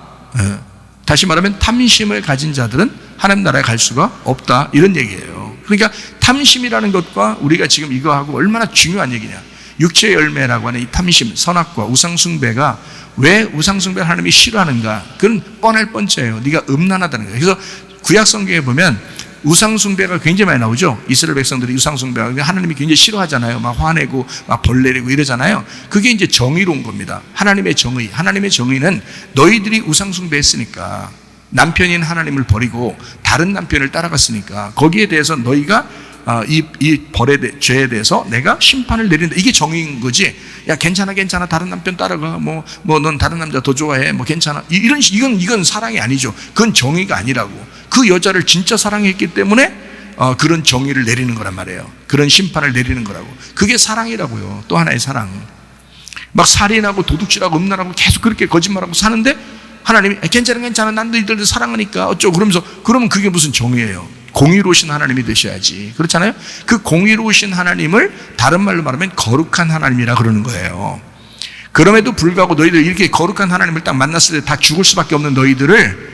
다시 말하면 탐심을 가진 자들은 하나님 나라에 갈 수가 없다. 이런 얘기예요. 그러니까 탐심이라는 것과 우리가 지금 이거하고 얼마나 중요한 얘기냐. 육체의 열매라고 하는 이 탐심, 선악과 우상숭배가 왜 우상숭배를 하나님이 싫어하는가? 그건 뻔할 뻔째예요. 네가 음란하다는 거예요. 그래서 구약 성경에 보면 우상숭배가 굉장히 많이 나오죠. 이스라엘 백성들이 우상숭배하고 하나님이 굉장히 싫어하잖아요. 막 화내고 막 벌내리고 이러잖아요. 그게 이제 정의로운 겁니다. 하나님의 정의. 하나님의 정의는 너희들이 우상숭배했으니까, 남편인 하나님을 버리고 다른 남편을 따라갔으니까 거기에 대해서 너희가 이 벌의 죄에 대해서 내가 심판을 내린다. 이게 정의인 거지. 야, 괜찮아 다른 남편 따라가. 뭐 넌 다른 남자 더 좋아해. 뭐 괜찮아. 이건 사랑이 아니죠. 그건 정의가 아니라고. 그 여자를 진짜 사랑했기 때문에 그런 정의를 내리는 거란 말이에요. 그런 심판을 내리는 거라고. 그게 사랑이라고요. 또 하나의 사랑. 막 살인하고 도둑질하고 음란하고 계속 그렇게 거짓말하고 사는데 하나님이 괜찮아 난 너희들도 사랑하니까 어쩌고 그러면서, 그러면 그게 무슨 정의예요? 공의로우신 하나님이 되셔야지. 그렇잖아요? 그 공의로우신 하나님을 다른 말로 말하면 거룩한 하나님이라 그러는 거예요. 그럼에도 불구하고 너희들 이렇게 거룩한 하나님을 딱 만났을 때 다 죽을 수밖에 없는 너희들을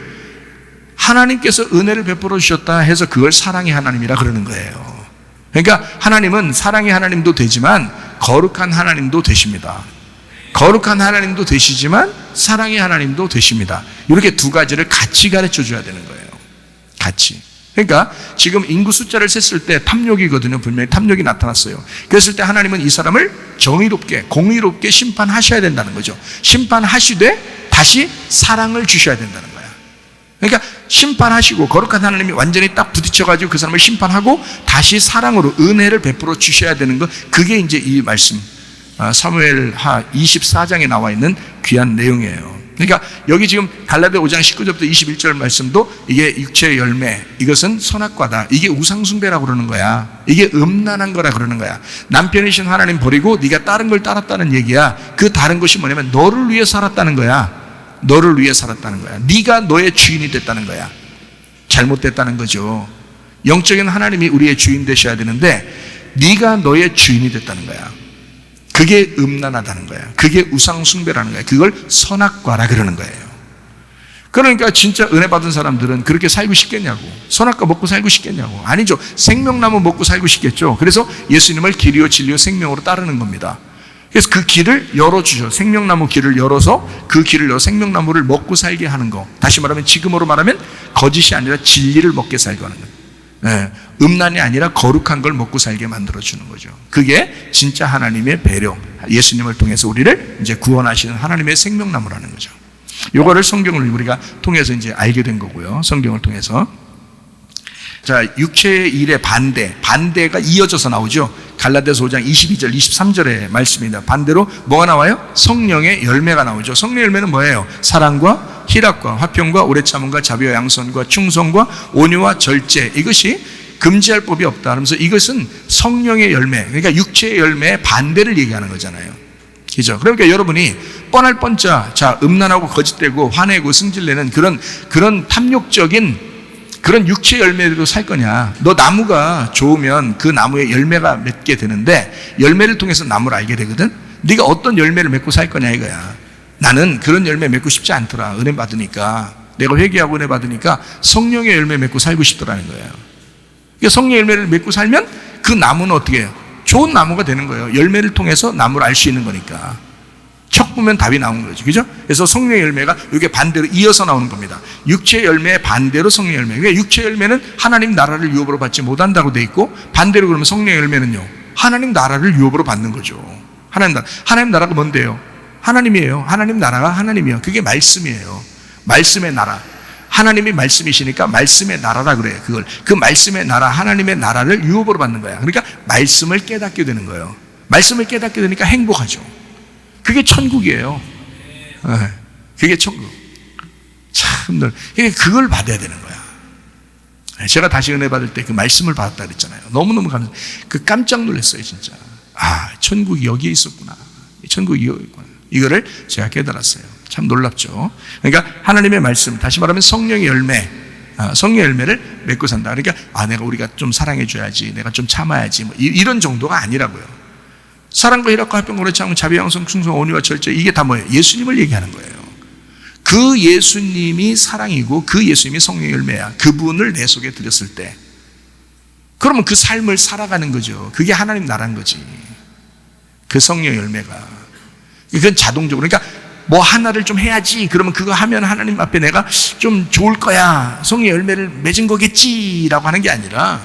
하나님께서 은혜를 베풀어 주셨다 해서 그걸 사랑의 하나님이라 그러는 거예요. 그러니까 하나님은 사랑의 하나님도 되지만 거룩한 하나님도 되십니다. 거룩한 하나님도 되시지만 사랑의 하나님도 되십니다. 이렇게 두 가지를 같이 가르쳐 줘야 되는 거예요. 같이. 그러니까 지금 인구 숫자를 셌을 때 탐욕이거든요. 분명히 탐욕이 나타났어요. 그랬을 때 하나님은 이 사람을 정의롭게 공의롭게 심판하셔야 된다는 거죠. 심판하시되 다시 사랑을 주셔야 된다는 거야. 그러니까 심판하시고 거룩한 하나님이 완전히 딱 부딪혀가지고 그 사람을 심판하고 다시 사랑으로 은혜를 베풀어 주셔야 되는 것, 그게 이제 이 말씀 사무엘하 24장에 나와 있는 귀한 내용이에요. 그러니까 여기 지금 갈라디아 5장 19절부터 21절 말씀도 이게 육체의 열매, 이것은 선악과다. 이게 우상숭배라고 그러는 거야. 이게 음란한 거라 그러는 거야. 남편이신 하나님 버리고 네가 다른 걸 따랐다는 얘기야. 그 다른 것이 뭐냐면 너를 위해 살았다는 거야. 너를 위해 살았다는 거야. 네가 너의 주인이 됐다는 거야. 잘못됐다는 거죠. 영적인 하나님이 우리의 주인 되셔야 되는데 네가 너의 주인이 됐다는 거야. 그게 음란하다는 거야. 그게 우상숭배라는 거야. 그걸 선악과라 그러는 거예요. 그러니까 진짜 은혜 받은 사람들은 그렇게 살고 싶겠냐고. 선악과 먹고 살고 싶겠냐고. 아니죠. 생명나무 먹고 살고 싶겠죠. 그래서 예수님을 길이요 진리요 생명으로 따르는 겁니다. 그래서 그 길을 열어주셔. 생명나무 길을 열어서 그 길을 열어 생명나무를 먹고 살게 하는 거. 다시 말하면 지금으로 말하면 거짓이 아니라 진리를 먹게 살게 하는 거예요. 네, 음란이 아니라 거룩한 걸 먹고 살게 만들어주는 거죠. 그게 진짜 하나님의 배려, 예수님을 통해서 우리를 이제 구원하시는 하나님의 생명나무라는 거죠. 요거를 성경을 우리가 통해서 이제 알게 된 거고요. 성경을 통해서. 자, 육체의 일의 반대가 이어져서 나오죠. 갈라디아서 5장 22절, 23절의 말씀입니다. 반대로 뭐가 나와요? 성령의 열매가 나오죠. 성령의 열매는 뭐예요? 사랑과 희락과 화평과 오래 참음과 자비와 양선과 충성과 온유와 절제, 이것이 금지할 법이 없다. 그러면서 이것은 성령의 열매, 그러니까 육체의 열매의 반대를 얘기하는 거잖아요. 그죠? 그러니까 여러분이 뻔할 뻔짜, 자, 음란하고 거짓되고 화내고 승질내는 그런 탐욕적인 그런 육체 열매로 살 거냐? 너 나무가 좋으면 그 나무에 열매가 맺게 되는데 열매를 통해서 나무를 알게 되거든? 네가 어떤 열매를 맺고 살 거냐 이거야. 나는 그런 열매 맺고 싶지 않더라. 은혜 받으니까. 내가 회개하고 은혜 받으니까 성령의 열매 맺고 살고 싶더라는 거예요. 그러니까 성령의 열매를 맺고 살면 그 나무는 어떻게 해요? 좋은 나무가 되는 거예요. 열매를 통해서 나무를 알 수 있는 거니까. 척 보면 답이 나오는 거죠. 그죠? 그래서 성령의 열매가 이게 반대로 이어서 나오는 겁니다. 육체의 열매의 반대로 성령의 열매. 그러니까 육체의 열매는 하나님 나라를 유업으로 받지 못한다고 돼 있고, 반대로 그러면 성령의 열매는요, 하나님 나라를 유업으로 받는 거죠. 하나님 나라가 뭔데요? 하나님이에요. 하나님 나라가 하나님이에요. 그게 말씀이에요. 말씀의 나라. 하나님이 말씀이시니까 말씀의 나라라 그래요. 그걸. 그 말씀의 나라, 하나님의 나라를 유업으로 받는 거야. 그러니까 말씀을 깨닫게 되는 거예요. 말씀을 깨닫게 되니까 행복하죠. 그게 천국이에요. 네. 그게 천국. 참, 그걸 받아야 되는 거야. 제가 다시 은혜 받을 때 그 말씀을 받았다 그랬잖아요. 너무너무 감사해요. 깜짝 놀랐어요, 진짜. 아, 천국이 여기에 있었구나. 천국이 여기 있구나. 이거를 제가 깨달았어요. 참 놀랍죠. 그러니까 하나님의 말씀, 다시 말하면 성령의 열매, 성령의 열매를 맺고 산다. 그러니까 우리가 좀 사랑해줘야지, 내가 좀 참아야지, 뭐 이런 정도가 아니라고요. 사랑과 희락과 화평과 오래 참음, 자비, 양선, 충성, 온유와 절제, 이게 다 뭐예요? 예수님을 얘기하는 거예요. 그 예수님이 사랑이고 그 예수님이 성령의 열매야. 그분을 내 속에 들였을 때, 그러면 그 삶을 살아가는 거죠. 그게 하나님 나라인 거지. 그 성령 열매가. 이건 자동적으로. 그러니까 뭐 하나를 좀 해야지. 그러면 그거 하면 하나님 앞에 내가 좀 좋을 거야. 성령 열매를 맺은 거겠지라고 하는 게 아니라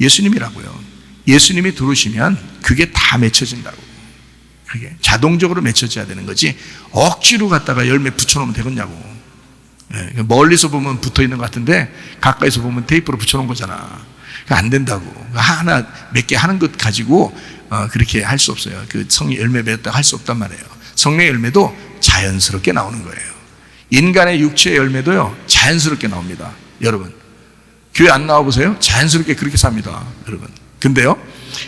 예수님이라고요. 예수님이 들어오시면 그게 다 맺혀진다고. 그게 자동적으로 맺혀져야 되는 거지. 억지로 갖다가 열매 붙여놓으면 되겠냐고. 멀리서 보면 붙어 있는 것 같은데 가까이서 보면 테이프로 붙여놓은 거잖아. 안 된다고. 하나 몇 개 하는 것 가지고 그렇게 할 수 없어요. 그 성령 열매 맺었다고 할 수 없단 말이에요. 성령 열매도 자연스럽게 나오는 거예요. 인간의 육체의 열매도요 자연스럽게 나옵니다. 여러분 교회 안 나와보세요? 자연스럽게 그렇게 삽니다. 여러분. 근데요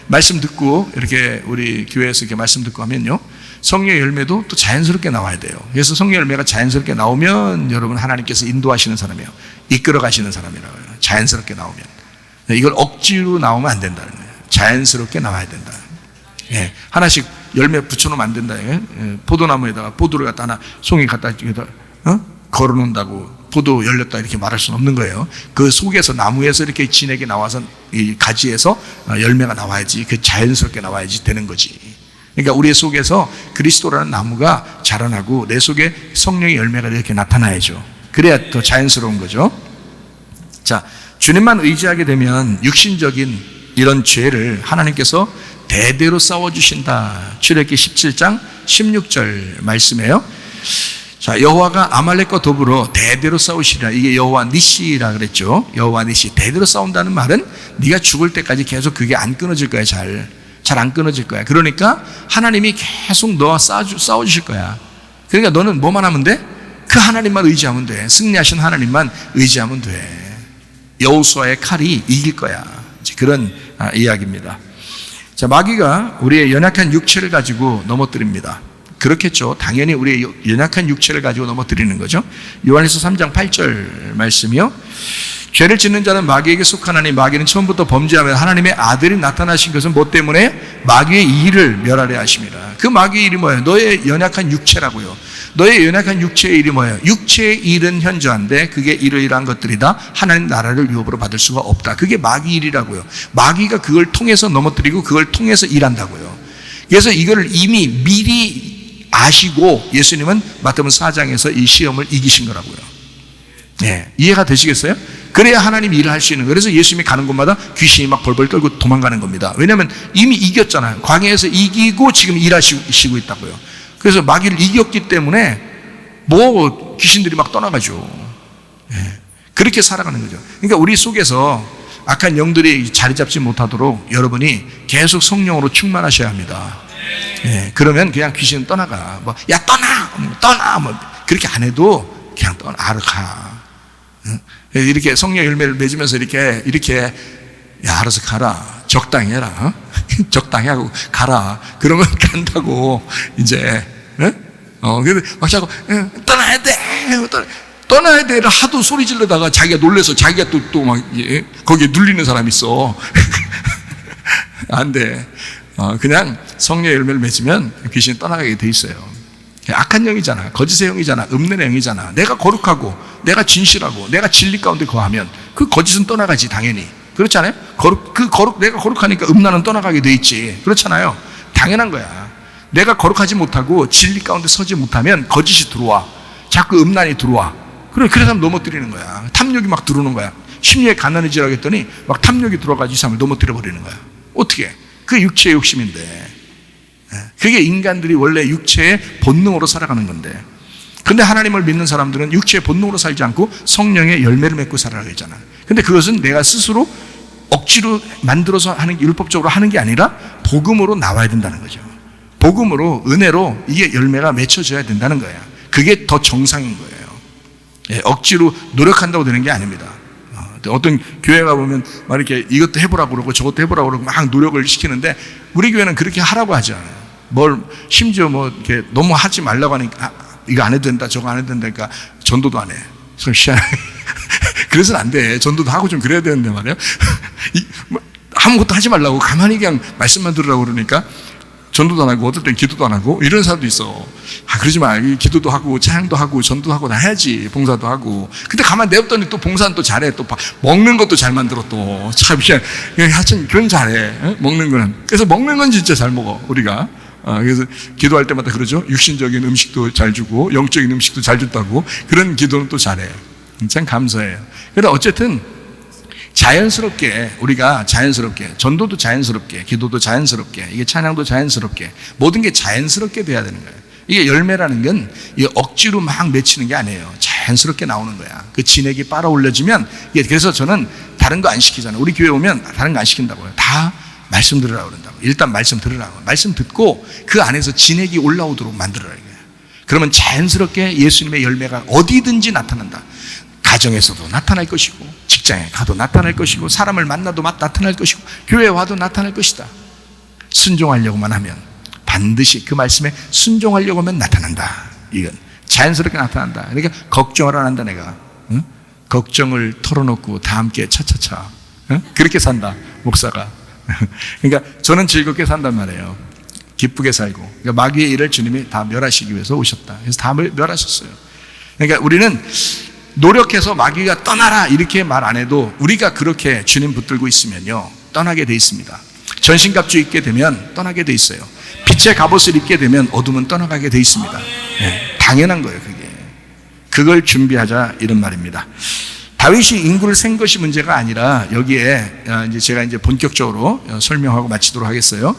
말씀 듣고 이렇게 우리 교회에서 이렇게 말씀 듣고 하면요 성령 열매도 또 자연스럽게 나와야 돼요. 그래서 성령 열매가 자연스럽게 나오면 여러분 하나님께서 인도하시는 사람이에요. 이끌어 가시는 사람이라고요. 자연스럽게 나오면. 이걸 억지로 나오면 안 된다는 거예요. 자연스럽게 나와야 된다. 예, 하나씩 열매 붙여놓으면 안 된다. 예? 포도나무에다가 포도를 갖다 하나 송이 갖다 걸어놓는다고 포도 열렸다 이렇게 말할 수는 없는 거예요. 그 속에서 나무에서 이렇게 진액이 나와서 이 가지에서 열매가 나와야지, 그 자연스럽게 나와야지 되는 거지. 그러니까 우리 속에서 그리스도라는 나무가 자라나고 내 속에 성령의 열매가 이렇게 나타나야죠. 그래야 더 자연스러운 거죠. 자, 주님만 의지하게 되면 육신적인 이런 죄를 하나님께서 대대로 싸워주신다. 출애굽기 17장 16절 말씀이에요. 자, 여호와가 아말렉과 더불어 대대로 싸우시리라. 이게 여호와 니시라 그랬죠. 여호와 니시. 대대로 싸운다는 말은 네가 죽을 때까지 계속 그게 안 끊어질 거야. 잘 안 끊어질 거야. 그러니까 하나님이 계속 너와 싸워주실 거야. 그러니까 너는 뭐만 하면 돼? 그 하나님만 의지하면 돼. 승리하신 하나님만 의지하면 돼. 여호수아의 칼이 이길 거야. 그런 이야기입니다. 자, 마귀가 우리의 연약한 육체를 가지고 넘어뜨립니다. 그렇겠죠. 당연히 우리의 연약한 육체를 가지고 넘어뜨리는 거죠. 요한일서 3장 8절 말씀이요. 죄를 짓는 자는 마귀에게 속하나니 마귀는 처음부터 범죄하며 하나님의 아들이 나타나신 것은 뭐 때문에? 마귀의 일을 멸하려 하십니다. 그 마귀의 일이 뭐예요? 너의 연약한 육체라고요. 너의 연약한 육체의 일이 뭐예요? 육체의 일은 현저한데 그게 이러이러한 것들이다. 하나님 나라를 유업으로 받을 수가 없다. 그게 마귀 일이라고요. 마귀가 그걸 통해서 넘어뜨리고 그걸 통해서 일한다고요. 그래서 이거를 이미 미리 아시고 예수님은 마태복음 4장에서 이 시험을 이기신 거라고요. 네, 이해가 되시겠어요? 그래야 하나님 일을 할 수 있는 거예요. 그래서 예수님이 가는 곳마다 귀신이 막 벌벌 떨고 도망가는 겁니다. 왜냐하면 이미 이겼잖아요. 광야에서 이기고 지금 일하시고 있다고요. 그래서 마귀를 이겼기 때문에 뭐 귀신들이 막 떠나가죠. 네, 그렇게 살아가는 거죠. 그러니까 우리 속에서 악한 영들이 자리 잡지 못하도록 여러분이 계속 성령으로 충만하셔야 합니다. 네, 그러면 그냥 귀신은 떠나가. 뭐, 야, 떠나! 뭐, 그렇게 안 해도 그냥 가. 이렇게 성령 열매를 맺으면서 이렇게, 야, 알아서 가라. 적당히 해라. 적당히 하고 가라. 그러면 간다고, 이제. 근데 막 자꾸, 떠나야 돼! 떠나야 돼를 하도 소리 지르다가 자기가 놀래서 자기가 또 막, 거기에 눌리는 사람이 있어. 안 돼. 그냥 성령 열매를 맺으면 귀신이 떠나가게 돼 있어요. 악한 영이잖아. 거짓의 영이잖아. 음란의 영이잖아. 내가 거룩하고 내가 진실하고 내가 진리 가운데 거하면 그 거짓은 떠나가지 당연히. 그렇잖아요. 내가 거룩하니까 음란은 떠나가게 돼 있지. 그렇잖아요. 당연한 거야. 내가 거룩하지 못하고 진리 가운데 서지 못하면 거짓이 들어와. 자꾸 음란이 들어와. 그래서 넘어뜨리는 거야. 탐욕이 막 들어오는 거야. 심리에 가난해지라고 했더니 막 탐욕이 들어가지고 이 사람을 넘어뜨려 버리는 거야. 어떻게? 그게 육체의 욕심인데. 그게 인간들이 원래 육체의 본능으로 살아가는 건데. 근데 하나님을 믿는 사람들은 육체의 본능으로 살지 않고 성령의 열매를 맺고 살아가게 되잖아. 근데 그것은 내가 스스로 억지로 만들어서 하는 게, 율법적으로 하는 게 아니라 복음으로 나와야 된다는 거죠. 복음으로, 은혜로 이게 열매가 맺혀져야 된다는 거예요. 그게 더 정상인 거예요. 억지로 노력한다고 되는 게 아닙니다. 어떤 교회 가보면 막 이렇게 이것도 해보라고 그러고 저것도 해보라고 그러고 막 노력을 시키는데 우리 교회는 그렇게 하라고 하지 않아요. 심지어 이렇게 너무 하지 말라고 하니까 이거 안 해도 된다, 저거 안 해도 된다니까 전도도 안 해. 그래서는 안 돼. 전도도 하고 좀 그래야 되는데 말이에요. 아무것도 하지 말라고 가만히 그냥 말씀만 들으라고 그러니까 전도도 안 하고 어떨 땐 기도도 안 하고 이런 사람도 있어. 그러지 마. 기도도 하고 찬양도 하고 전도도 하고 다 해야지. 봉사도 하고. 근데 가만 내었더니 또 봉사는 또 잘해. 또 먹는 것도 잘 만들어 또. 참 하여튼 그건 잘해. 먹는 거는. 그래서 먹는 건 진짜 잘 먹어 우리가. 그래서 기도할 때마다 그러죠. 육신적인 음식도 잘 주고 영적인 음식도 잘 준다고. 그런 기도는 또 잘해. 참 감사해요. 그래서 어쨌든 자연스럽게 우리가 자연스럽게 전도도 자연스럽게 기도도 자연스럽게 이게 찬양도 자연스럽게 모든 게 자연스럽게 돼야 되는 거예요. 이게 열매라는 건 이게 억지로 막 맺히는 게 아니에요. 자연스럽게 나오는 거야. 그 진액이 빨아 올려지면 이게 그래서 저는 다른 거 안 시키잖아요. 우리 교회 오면 다른 거 안 시킨다고요. 다 말씀 들으라고 그런다고. 일단 말씀 들으라고. 말씀 듣고 그 안에서 진액이 올라오도록 만들어라 이거예요. 그러면 자연스럽게 예수님의 열매가 어디든지 나타난다. 가정에서도 나타날 것이고 직장에 가도 나타날 것이고 사람을 만나도 나타날 것이고 교회에 와도 나타날 것이다. 순종하려고만 하면 반드시 그 말씀에 순종하려고 하면 나타난다. 이건 자연스럽게 나타난다. 그러니까 걱정을 안 한다 내가. 응? 걱정을 털어놓고 다 함께 차차차. 응? 그렇게 산다 목사가. 그러니까 저는 즐겁게 산단 말이에요. 기쁘게 살고. 그러니까 마귀의 일을 주님이 다 멸하시기 위해서 오셨다. 그래서 다 멸하셨어요. 그러니까 우리는 노력해서 마귀가 떠나라 이렇게 말 안 해도 우리가 그렇게 주님 붙들고 있으면요 떠나게 돼 있습니다. 전신갑주 입게 되면 떠나게 돼 있어요. 빛의 갑옷을 입게 되면 어둠은 떠나가게 돼 있습니다. 네, 당연한 거예요. 그걸 준비하자 이런 말입니다. 다윗이 인구를 센 것이 문제가 아니라 여기에 이제 제가 이제 본격적으로 설명하고 마치도록 하겠어요.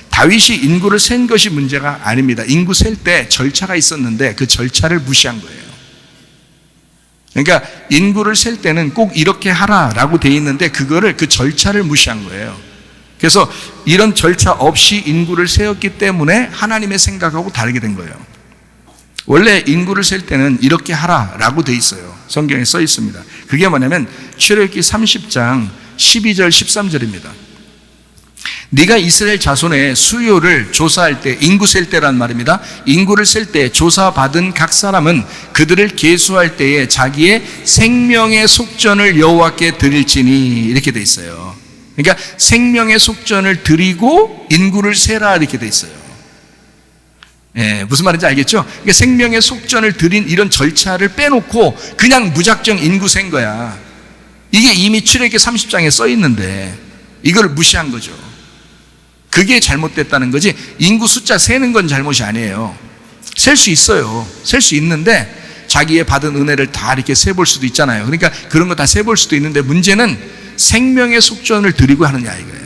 다윗이 인구를 센 것이 문제가 아닙니다. 인구 셀 때 절차가 있었는데 그 절차를 무시한 거예요. 그러니까 인구를 셀 때는 꼭 이렇게 하라라고 돼 있는데 그거를 그 절차를 무시한 거예요. 그래서 이런 절차 없이 인구를 세웠기 때문에 하나님의 생각하고 다르게 된 거예요. 원래 인구를 셀 때는 이렇게 하라라고 돼 있어요. 성경에 써 있습니다. 그게 뭐냐면 출애굽기 30장 12절 13절입니다. 네가 이스라엘 자손의 수요를 조사할 때 인구 셀 때란 말입니다. 인구를 셀 때 조사받은 각 사람은 그들을 계수할 때에 자기의 생명의 속전을 여호와께 드릴지니 이렇게 돼 있어요. 그러니까 생명의 속전을 드리고 인구를 세라 이렇게 돼 있어요. 예, 무슨 말인지 알겠죠? 그러니까 생명의 속전을 드린 이런 절차를 빼놓고 그냥 무작정 인구 센 거야. 이게 이미 출애굽기 30장에 써 있는데 이걸 무시한 거죠. 그게 잘못됐다는 거지 인구 숫자 세는 건 잘못이 아니에요. 셀 수 있어요. 셀 수 있는데 자기의 받은 은혜를 다 이렇게 세볼 수도 있잖아요. 그러니까 그런 거 다 세볼 수도 있는데 문제는 생명의 속전을 드리고 하느냐 이거예요.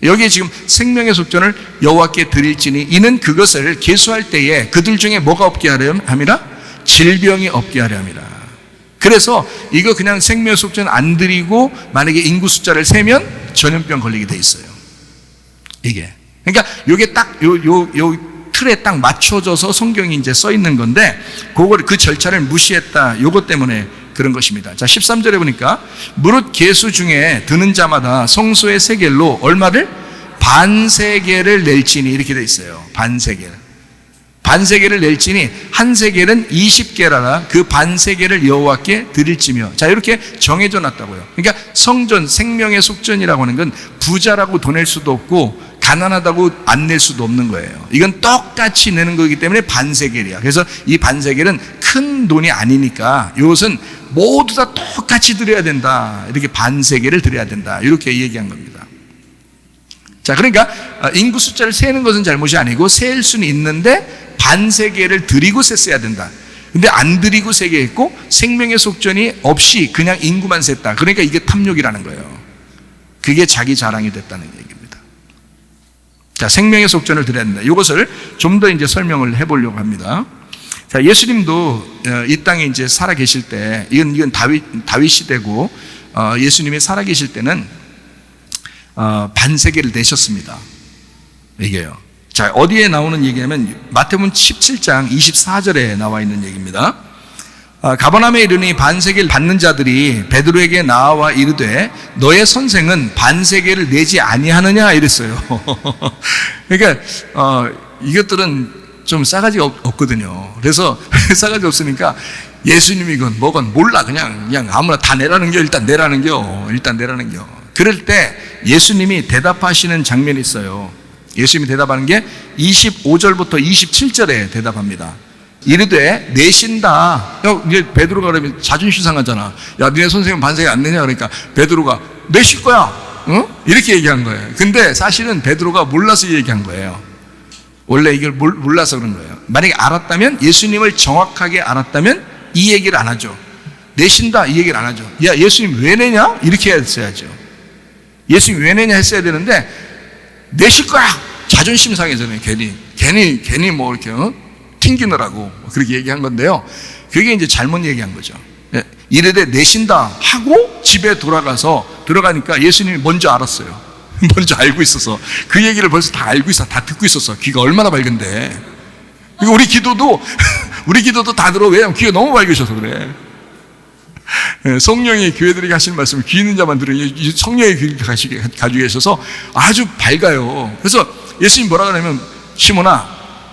여기에 지금 생명의 속전을 여호와께 드릴지니 이는 그것을 계수할 때에 그들 중에 뭐가 없게 하려 함이라? 질병이 없게 하려 함이라. 그래서 이거 그냥 생명의 속전 안 드리고 만약에 인구 숫자를 세면 전염병 걸리게 돼 있어요. 이게. 그러니까 이게 딱 요 틀에 딱 맞춰져서 성경이 이제 써 있는 건데 그걸 그 절차를 무시했다. 요것 때문에 그런 것입니다. 자, 13절에 보니까 무릇 계수 중에 드는 자마다 성소의 세겔로 얼마를? 반세겔을 낼지니 이렇게 돼 있어요. 반세겔을 낼지니 한 세겔은 20게라라 그 반세겔을 여호와께 드릴지며. 자, 이렇게 정해져 놨다고요. 그러니까 성전, 생명의 속전이라고 하는 건 부자라고 돈 낼 수도 없고 가난하다고 안 낼 수도 없는 거예요. 이건 똑같이 내는 거기 때문에 반세겔이야. 그래서 이 반세겔은 큰 돈이 아니니까 이것은 모두 다 똑같이 드려야 된다. 이렇게 반세겔을 드려야 된다. 이렇게 얘기한 겁니다. 자, 그러니까 인구 숫자를 세는 것은 잘못이 아니고 셀 수는 있는데 반세겔을 드리고 셌어야 된다. 근데 안 드리고 세게 했고 생명의 속전이 없이 그냥 인구만 셌다. 그러니까 이게 탐욕이라는 거예요. 그게 자기 자랑이 됐다는 얘기입니다. 자, 생명의 속전을 드려야 된다. 이것을 좀 더 이제 설명을 해보려고 합니다. 자, 예수님도 이 땅에 이제 살아 계실 때, 이건 다윗 시대고, 예수님이 살아 계실 때는 반세겔을 내셨습니다. 이게요. 자, 어디에 나오는 얘기냐면 마태복음 17장 24절에 나와 있는 얘기입니다. 가버나움에 이르니 반세겔 받는 자들이 베드로에게 나와 이르되 너의 선생은 반세겔을 내지 아니하느냐 이랬어요. 그러니까 이것들은 좀 싸가지가 없거든요. 그래서 싸가지 없으니까 예수님이건 뭐건 몰라 그냥 아무나 다 내라는 겨. 일단 내라는 겨. 그럴 때 예수님이 대답하시는 장면이 있어요. 예수님이 대답하는 게 25절부터 27절에 대답합니다. 이르되 내신다. 이제 베드로가 그러면 자존심 상하잖아. 야, 니네 선생님 반세기 안 내냐? 그러니까 베드로가 내실 거야. 응? 이렇게 얘기한 거예요. 근데 사실은 베드로가 몰라서 얘기한 거예요. 원래 이걸 몰라서 그런 거예요. 만약에 알았다면, 예수님을 정확하게 알았다면 이 얘기를 안 하죠. 내신다 이 얘기를 안 하죠. 야, 예수님 왜 내냐? 이렇게 했어야죠. 예수님 왜 내냐 했어야 되는데 내실 거야. 자존심 상해서는 괜히 뭐 이렇게 튕기느라고 그렇게 얘기한 건데요. 그게 이제 잘못 얘기한 거죠. 이르되 내신다 하고 집에 들어가니까 예수님이 먼저 알았어요. 먼저 알고 있어서 그 얘기를 벌써 다 알고 있어, 다 듣고 있었어. 귀가 얼마나 밝은데. 우리 기도도 다 들어. 왜냐면 귀가 너무 밝으셔서 그래. 성령이 교회들에게 하시는 말씀을 귀 있는 자만 들으니 성령의 귀를 가지고 계셔서 아주 밝아요. 그래서 예수님 뭐라 그러냐면, 시몬아,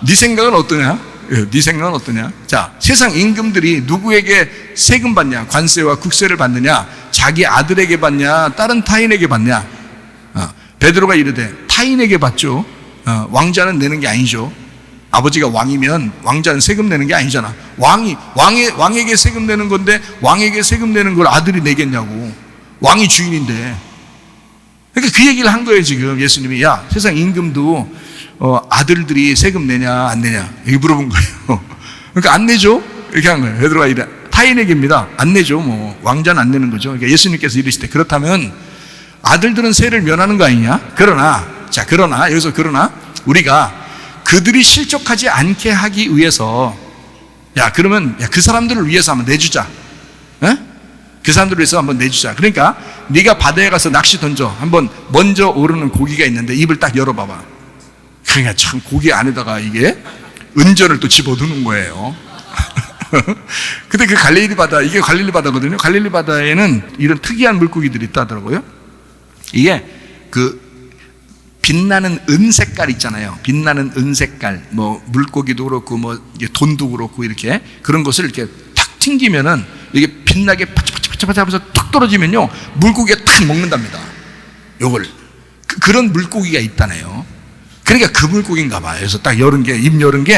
네 생각은 어떠냐? 네 생각은 어떠냐? 자, 세상 임금들이 누구에게 세금 받냐? 관세와 국세를 받느냐? 자기 아들에게 받냐? 다른 타인에게 받냐? 베드로가 이르되 타인에게 받죠. 왕자는 내는 게 아니죠. 아버지가 왕이면 왕자는 세금 내는 게 아니잖아. 왕에게 세금 내는 건데 왕에게 세금 내는 걸 아들이 내겠냐고. 왕이 주인인데. 그러니까 그 얘기를 한 거예요, 지금 예수님이. 야, 세상 임금도 아들들이 세금 내냐 안 내냐 이렇게 물어본 거예요. 그러니까 안 내죠. 이렇게 한 거예요. 베드로가 이래. 타인에게입니다. 안 내죠. 뭐 왕자는 안 내는 거죠. 그러니까 예수님께서 이르시되 그렇다면 아들들은 세를 면하는 거 아니냐? 그러나 그러나 우리가 그들이 실족하지 않게 하기 위해서, 그러면 그 사람들을 위해서 한번 내주자. 그 사람들을 위해서 한번 내주자. 그러니까 네가 바다에 가서 낚시 던져. 한번 먼저 오르는 고기가 있는데 입을 딱 열어봐봐. 그러니까 참 고기 안에다가 이게 은전을 또 집어두는 거예요. 근데 그 갈릴리 바다, 이게 갈릴리 바다거든요. 갈릴리 바다에는 이런 특이한 물고기들이 있다더라고요. 이게 그 빛나는 은색깔 있잖아요. 빛나는 은색깔, 뭐 물고기도 그렇고 뭐 돈도 그렇고 이렇게 그런 것을 이렇게 탁 튕기면은 이게 빛나게 파짝파짝 하면서 툭 떨어지면요 물고기가 탁 먹는답니다. 요걸 그런 물고기가 있다네요. 그러니까 그 물고기인가 봐요. 그래서 딱 열은 게, 입 열은 게,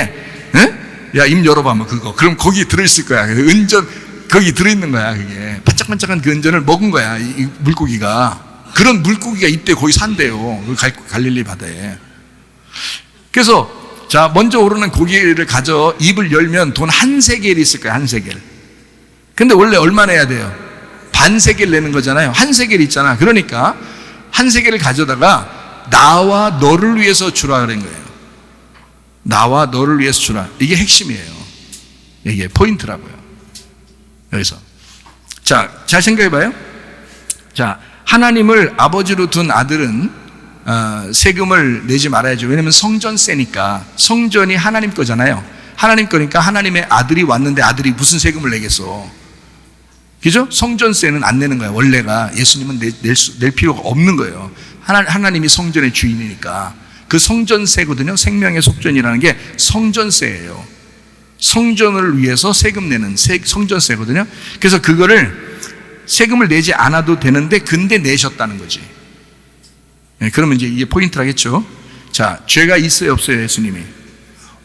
야, 입 열어봐면 그거. 그럼 거기 들어있을 거야. 은전, 거기 들어있는 거야, 그게. 반짝반짝한 그 은전을 먹은 거야, 이 물고기가. 그런 물고기가 이때 거기 산대요. 갈릴리 바다에. 그래서, 자, 먼저 오르는 고기를 가져 입을 열면 돈 한 세겔이 있을 거야, 한 세겔. 근데 원래 얼마 내야 돼요? 반 세겔 내는 거잖아요. 한 세겔 있잖아. 그러니까, 한 세겔을 가져다가 나와 너를 위해서 주라 그런 거예요. 나와 너를 위해서 주라. 이게 핵심이에요. 이게 포인트라고요. 여기서. 자, 잘 생각해 봐요. 자, 하나님을 아버지로 둔 아들은 세금을 내지 말아야죠. 왜냐하면 성전세니까. 성전이 하나님 거잖아요. 하나님 거니까 하나님의 아들이 왔는데 아들이 무슨 세금을 내겠어. 그죠? 성전세는 안 내는 거야. 원래가. 예수님은 낼 필요가 없는 거예요. 하나님이 성전의 주인이니까. 그 성전세거든요. 생명의 속전이라는 게 성전세예요. 성전을 위해서 세금 내는 성전세거든요. 그래서 그거를 세금을 내지 않아도 되는데 근데 내셨다는 거지. 그러면 이제 이게 포인트라겠죠. 자, 죄가 있어요 없어요 예수님이?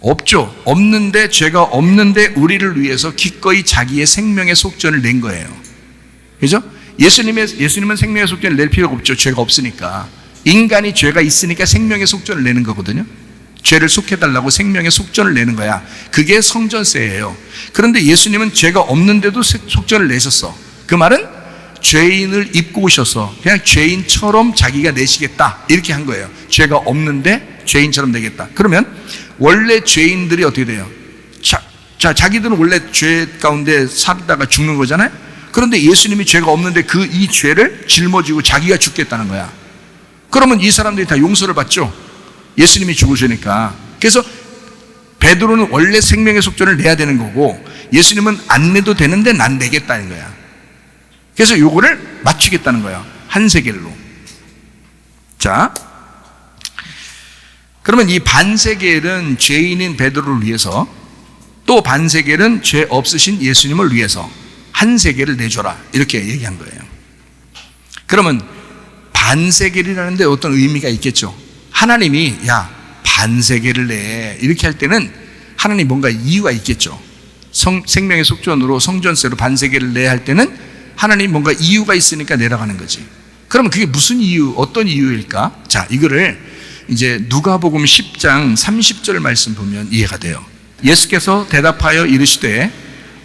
없죠. 없는데, 죄가 없는데 우리를 위해서 기꺼이 자기의 생명의 속전을 낸 거예요. 그죠? 예수님은 생명의 속전을 낼 필요가 없죠. 죄가 없으니까. 인간이 죄가 있으니까 생명의 속전을 내는 거거든요. 죄를 속해달라고 생명의 속전을 내는 거야. 그게 성전세예요. 그런데 예수님은 죄가 없는데도 속전을 내셨어. 그 말은 죄인을 입고 오셔서 그냥 죄인처럼 자기가 내시겠다 이렇게 한 거예요. 죄가 없는데 죄인처럼 내겠다. 그러면 원래 죄인들이 어떻게 돼요? 자기들은 원래 죄 가운데 살다가 죽는 거잖아요. 그런데 예수님이 죄가 없는데 이 죄를 짊어지고 자기가 죽겠다는 거야. 그러면 이 사람들이 다 용서를 받죠. 예수님이 죽으시니까. 그래서 베드로는 원래 생명의 속전을 내야 되는 거고 예수님은 안 내도 되는데 난 내겠다는 거야. 그래서 요거를 맞추겠다는 거야. 한 세겔로. 자, 그러면 이 반세겔은 죄인인 베드로를 위해서, 또 반세겔은 죄 없으신 예수님을 위해서 한 세겔을 내줘라 이렇게 얘기한 거예요. 그러면 반세겔이라는데 어떤 의미가 있겠죠. 하나님이 야 반세계를 내. 이렇게 할 때는 하나님 뭔가 이유가 있겠죠. 생명의 속전으로 성전세로 반세계를 내야 할 때는 하나님 뭔가 이유가 있으니까 내려가는 거지. 그러면 그게 무슨 이유, 어떤 이유일까? 자, 이거를 이제 누가복음 10장 30절 말씀 보면 이해가 돼요. 예수께서 대답하여 이르시되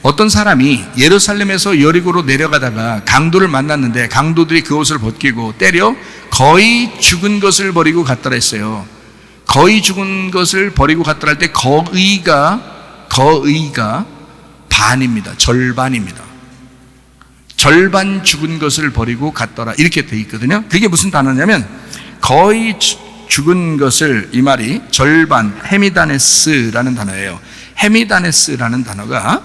어떤 사람이 예루살렘에서 여리고로 내려가다가 강도를 만났는데 강도들이 그 옷을 벗기고 때려 거의 죽은 것을 버리고 갔더라 했어요. 거의 죽은 것을 버리고 갔더라 할 때 거의가 반입니다. 절반입니다. 절반 죽은 것을 버리고 갔더라 이렇게 돼 있거든요. 그게 무슨 단어냐면 거의 죽은 것을, 이 말이 절반, 헤미다네스라는 단어예요. 헤미다네스라는 단어가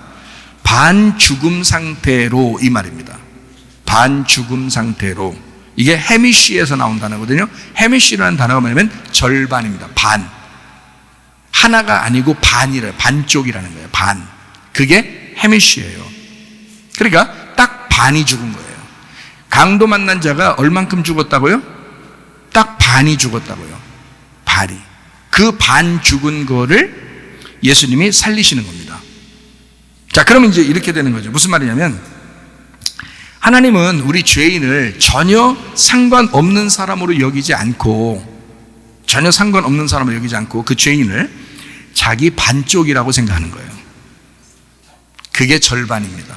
반죽음 상태로, 이 말입니다. 반죽음 상태로. 이게 헤미쉬에서 나온 단어거든요. 헤미쉬라는 단어가 뭐냐면 절반입니다. 반. 하나가 아니고 반이래요. 반쪽이라는 거예요. 반. 그게 헤미쉬예요. 그러니까 딱 반이 죽은 거예요. 강도 만난 자가 얼만큼 죽었다고요? 딱 반이 죽었다고요. 반이. 그 반 죽은 거를 예수님이 살리시는 겁니다. 자, 그러면 이제 이렇게 되는 거죠. 무슨 말이냐면 하나님은 우리 죄인을 전혀 상관없는 사람으로 여기지 않고, 전혀 상관없는 사람으로 여기지 않고 그 죄인을 자기 반쪽이라고 생각하는 거예요. 그게 절반입니다.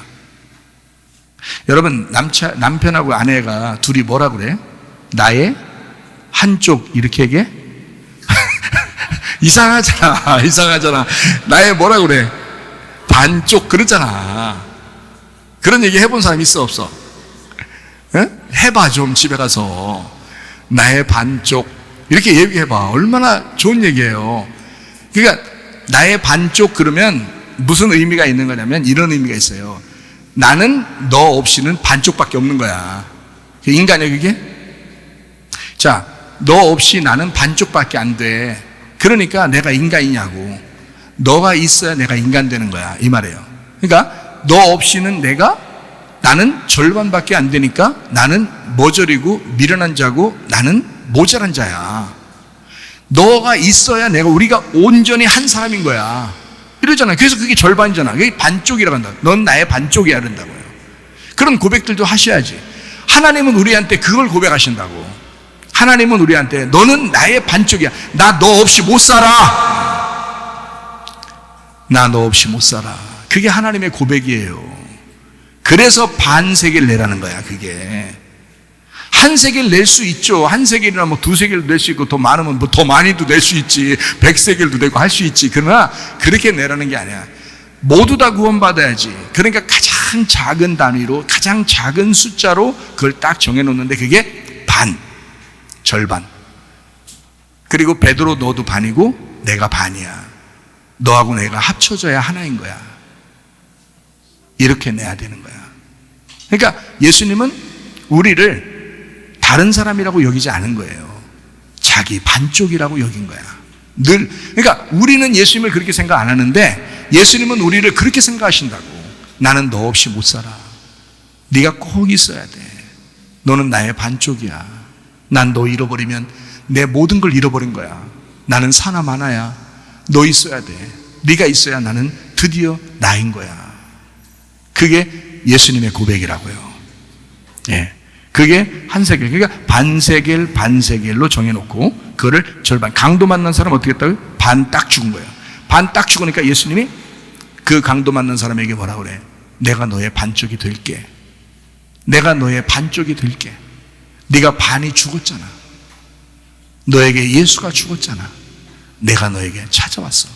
여러분, 남편하고 아내가 둘이 뭐라 그래? 나의 한쪽 이렇게 얘기해? 이상하잖아. 나의 뭐라 그래? 반쪽 그러잖아. 그런 얘기 해본 사람 있어 없어? 에? 해봐 좀 집에 가서. 나의 반쪽 이렇게 얘기해봐. 얼마나 좋은 얘기예요. 그러니까 나의 반쪽 그러면 무슨 의미가 있는 거냐면 이런 의미가 있어요. 나는 너 없이는 반쪽밖에 없는 거야. 인간이야 그게? 자, 너 없이 나는 반쪽밖에 안 돼. 그러니까 내가 인간이냐고. 너가 있어야 내가 인간 되는 거야, 이 말이에요. 그러니까 너 없이는 나는 절반밖에 안 되니까 나는 모자리고 미련한 자고 나는 모자란 자야. 너가 있어야 우리가 온전히 한 사람인 거야. 이러잖아요. 그래서 그게 절반이잖아. 그게 반쪽이라고 한다. 넌 나의 반쪽이야 그런다고요. 그런 고백들도 하셔야지. 하나님은 우리한테 그걸 고백하신다고. 하나님은 우리한테 너는 나의 반쪽이야. 나 너 없이 못 살아. 나 너 없이 못 살아. 그게 하나님의 고백이에요. 그래서 반세계를 내라는 거야. 그게 한 세계를 낼 수 있죠. 한 세계나 뭐 두 세계를 낼 수 있고 더 많으면 뭐 더 많이도 낼 수 있지. 100세계도 되고 할 수 있지. 그러나 그렇게 내라는 게 아니야. 모두 다 구원받아야지. 그러니까 가장 작은 단위로, 가장 작은 숫자로 그걸 딱 정해놓는데 그게 반, 절반. 그리고 베드로 너도 반이고 내가 반이야. 너하고 내가 합쳐져야 하나인 거야. 이렇게 내야 되는 거야. 그러니까 예수님은 우리를 다른 사람이라고 여기지 않은 거예요. 자기 반쪽이라고 여긴 거야. 늘. 그러니까 우리는 예수님을 그렇게 생각 안 하는데 예수님은 우리를 그렇게 생각하신다고. 나는 너 없이 못 살아. 네가 꼭 있어야 돼. 너는 나의 반쪽이야. 난 너 잃어버리면 내 모든 걸 잃어버린 거야. 나는 사나 마나야. 너 있어야 돼. 네가 있어야 나는 드디어 나인 거야. 그게 예수님의 고백이라고요. 예, 그게 한 세겔. 그러니까 반세겔로 정해놓고 그거를 절반. 강도 만난 사람 어떻게 했다고요? 반 딱 죽은 거예요. 반 딱 죽으니까 예수님이 그 강도 만난 사람에게 뭐라 그래? 내가 너의 반쪽이 될게. 내가 너의 반쪽이 될게. 네가 반이 죽었잖아. 너에게 예수가 죽었잖아. 내가 너에게 찾아왔어.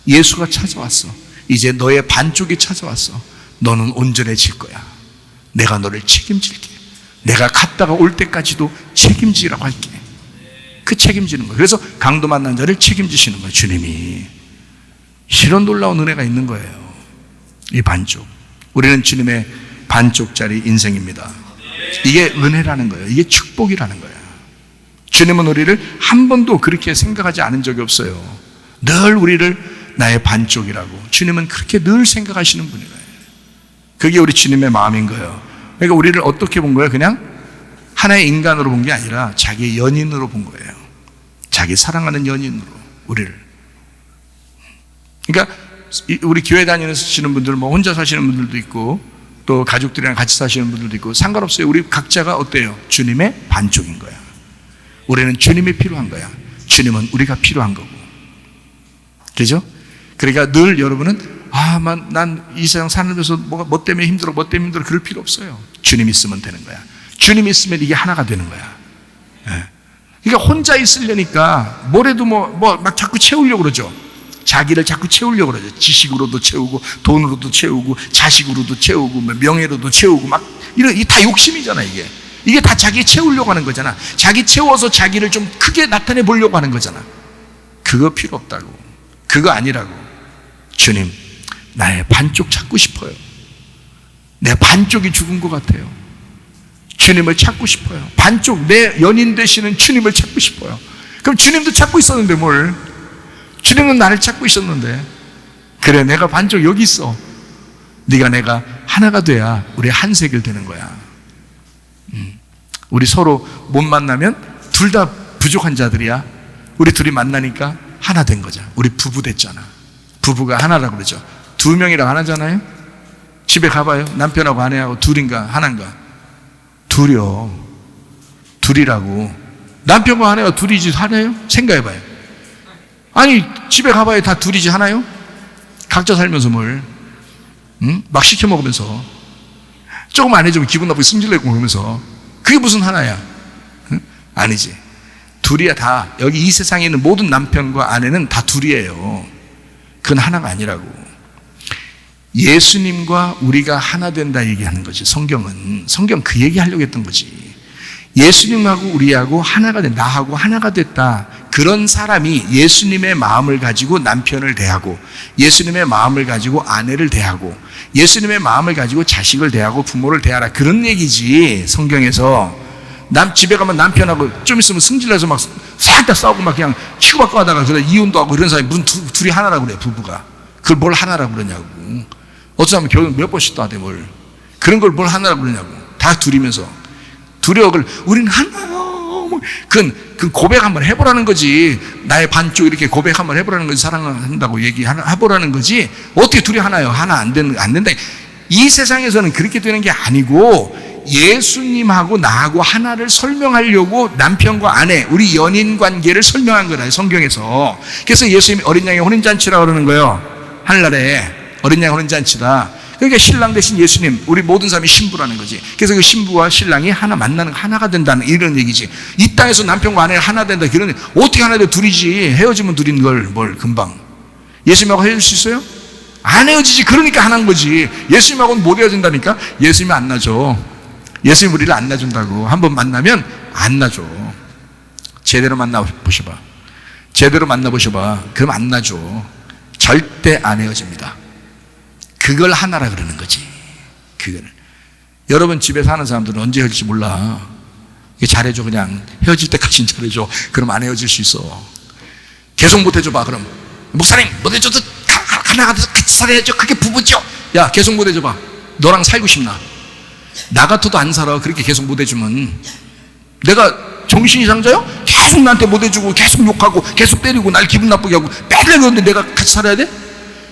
예수가 찾아왔어. 이제 너의 반쪽이 찾아왔어. 너는 온전해질 거야. 내가 너를 책임질게. 내가 갔다가 올 때까지도 책임지라고 할게. 그 책임지는 거예요. 그래서 강도 만난 자를 책임지시는 거예요. 주님이. 이런 놀라운 은혜가 있는 거예요. 이 반쪽. 우리는 주님의 반쪽짜리 인생입니다. 이게 은혜라는 거예요. 이게 축복이라는 거예요. 주님은 우리를 한 번도 그렇게 생각하지 않은 적이 없어요. 늘 우리를 나의 반쪽이라고. 주님은 그렇게 늘 생각하시는 분이에요. 그게 우리 주님의 마음인 거예요. 그러니까 우리를 어떻게 본 거예요? 그냥 하나의 인간으로 본 게 아니라 자기의 연인으로 본 거예요. 자기 사랑하는 연인으로. 우리를. 그러니까 우리 교회 다니시는 분들, 뭐 혼자 사시는 분들도 있고 또 가족들이랑 같이 사시는 분들도 있고 상관없어요. 우리 각자가 어때요? 주님의 반쪽인 거야. 우리는 주님이 필요한 거야. 주님은 우리가 필요한 거고. 그죠? 그러니까 늘 여러분은 난 이 세상 살면서 뭐 때문에 힘들어 그럴 필요 없어요. 주님 있으면 되는 거야. 주님 있으면 이게 하나가 되는 거야. 예. 그러니까 혼자 있으려니까 뭐래도 막 자꾸 채우려고 그러죠. 자기를 자꾸 채우려고 그러죠. 지식으로도 채우고 돈으로도 채우고 자식으로도 채우고 명예로도 채우고 막 이게 다 욕심이잖아. 이게 다 자기 채우려고 하는 거잖아. 자기 채워서 자기를 좀 크게 나타내 보려고 하는 거잖아. 그거 필요 없다고. 그거 아니라고. 주님, 나의 반쪽 찾고 싶어요. 내 반쪽이 죽은 것 같아요. 주님을 찾고 싶어요. 반쪽, 내 연인 되시는 주님을 찾고 싶어요. 그럼 주님도 찾고 있었는데 뭘? 주님은 나를 찾고 있었는데, 그래, 내가 반쪽 여기 있어. 내가 하나가 돼야 우리 한 세계를 되는 거야. 우리 서로 못 만나면 둘 다 부족한 자들이야. 우리 둘이 만나니까 하나 된 거죠. 우리 부부 됐잖아. 부부가 하나라고 그러죠. 두 명이랑 하나잖아요. 집에 가봐요. 남편하고 아내하고 둘인가 하나인가? 둘이라고. 남편과 아내가 둘이지 하나요? 생각해봐요. 아니 집에 가봐야 다 둘이지 하나요? 각자 살면서 뭘 막 시켜 먹으면서 조금 안 해주면 기분 나쁘게 승질내고 그러면서 그게 무슨 하나야? 아니지. 둘이야. 다 여기 이 세상에 있는 모든 남편과 아내는 다 둘이에요. 그건 하나가 아니라고. 예수님과 우리가 하나 된다 얘기하는 거지. 성경 그 얘기하려고 했던 거지. 예수님하고 우리하고 하나가 된, 나하고 하나가 됐다. 그런 사람이 예수님의 마음을 가지고 남편을 대하고, 예수님의 마음을 가지고 아내를 대하고, 예수님의 마음을 가지고 자식을 대하고 부모를 대하라. 그런 얘기지. 성경에서 집에 가면 남편하고 좀 있으면 승질내서 막 싹 다 싸우고 막 그냥 치고받고 하다가 그래 이혼도 하고 이런 사람이 무슨 둘이 하나라고 그래. 부부가 그걸 뭘 하나라고 그러냐고. 어떤 사람은 결혼 몇 번씩 또 하대. 뭘 그런 걸 뭘 하나라고 그러냐고. 다 둘이면서 두려움을 우리는 하나요. 그건 고백 한번 해보라는 거지. 나의 반쪽 이렇게 고백 한번 해보라는 거지. 사랑한다고 해보라는 거지. 어떻게 둘이 하나요? 하나 안 된다. 이 세상에서는 그렇게 되는 게 아니고 예수님하고 나하고 하나를 설명하려고 남편과 아내, 우리 연인 관계를 설명한 거라, 성경에서. 그래서 예수님이 어린 양의 혼인잔치라고 그러는 거예요. 하늘나라에 어린 양의 혼인잔치다. 그러니까 신랑 대신 예수님, 우리 모든 사람이 신부라는 거지. 그래서 그 신부와 신랑이 만나는 하나가 된다는 이런 얘기지. 이 땅에서 남편과 아내가 하나 된다. 그런 어떻게 하나 돼? 둘이지. 헤어지면 둘인 걸 뭘 금방. 예수님하고 헤어질 수 있어요? 안 헤어지지. 그러니까 하나인 거지. 예수님하고는 못 헤어진다니까? 예수님이 안 놔줘. 예수님 우리를 안 놔준다고. 한번 만나면 안 놔줘. 제대로 만나보셔봐. 그럼 안 놔줘. 절대 안 헤어집니다. 그걸 하나라 그러는 거지. 그거를. 여러분 집에 사는 사람들은 언제 헤어질지 몰라. 잘해줘. 그냥 헤어질 때까지는 잘해줘. 그럼 안 헤어질 수 있어. 계속 못 해줘봐. 그럼 목사님 못 해줘도 하나가 돼서 같이 살아야죠. 그게 부부죠. 야, 계속 못 해줘봐. 너랑 살고 싶나? 나 같아도 안 살아. 그렇게 계속 못 해주면. 내가 정신 이상자요? 계속 나한테 못 해주고 계속 욕하고 계속 때리고 날 기분 나쁘게 하고 맨날 그런데 내가 같이 살아야 돼?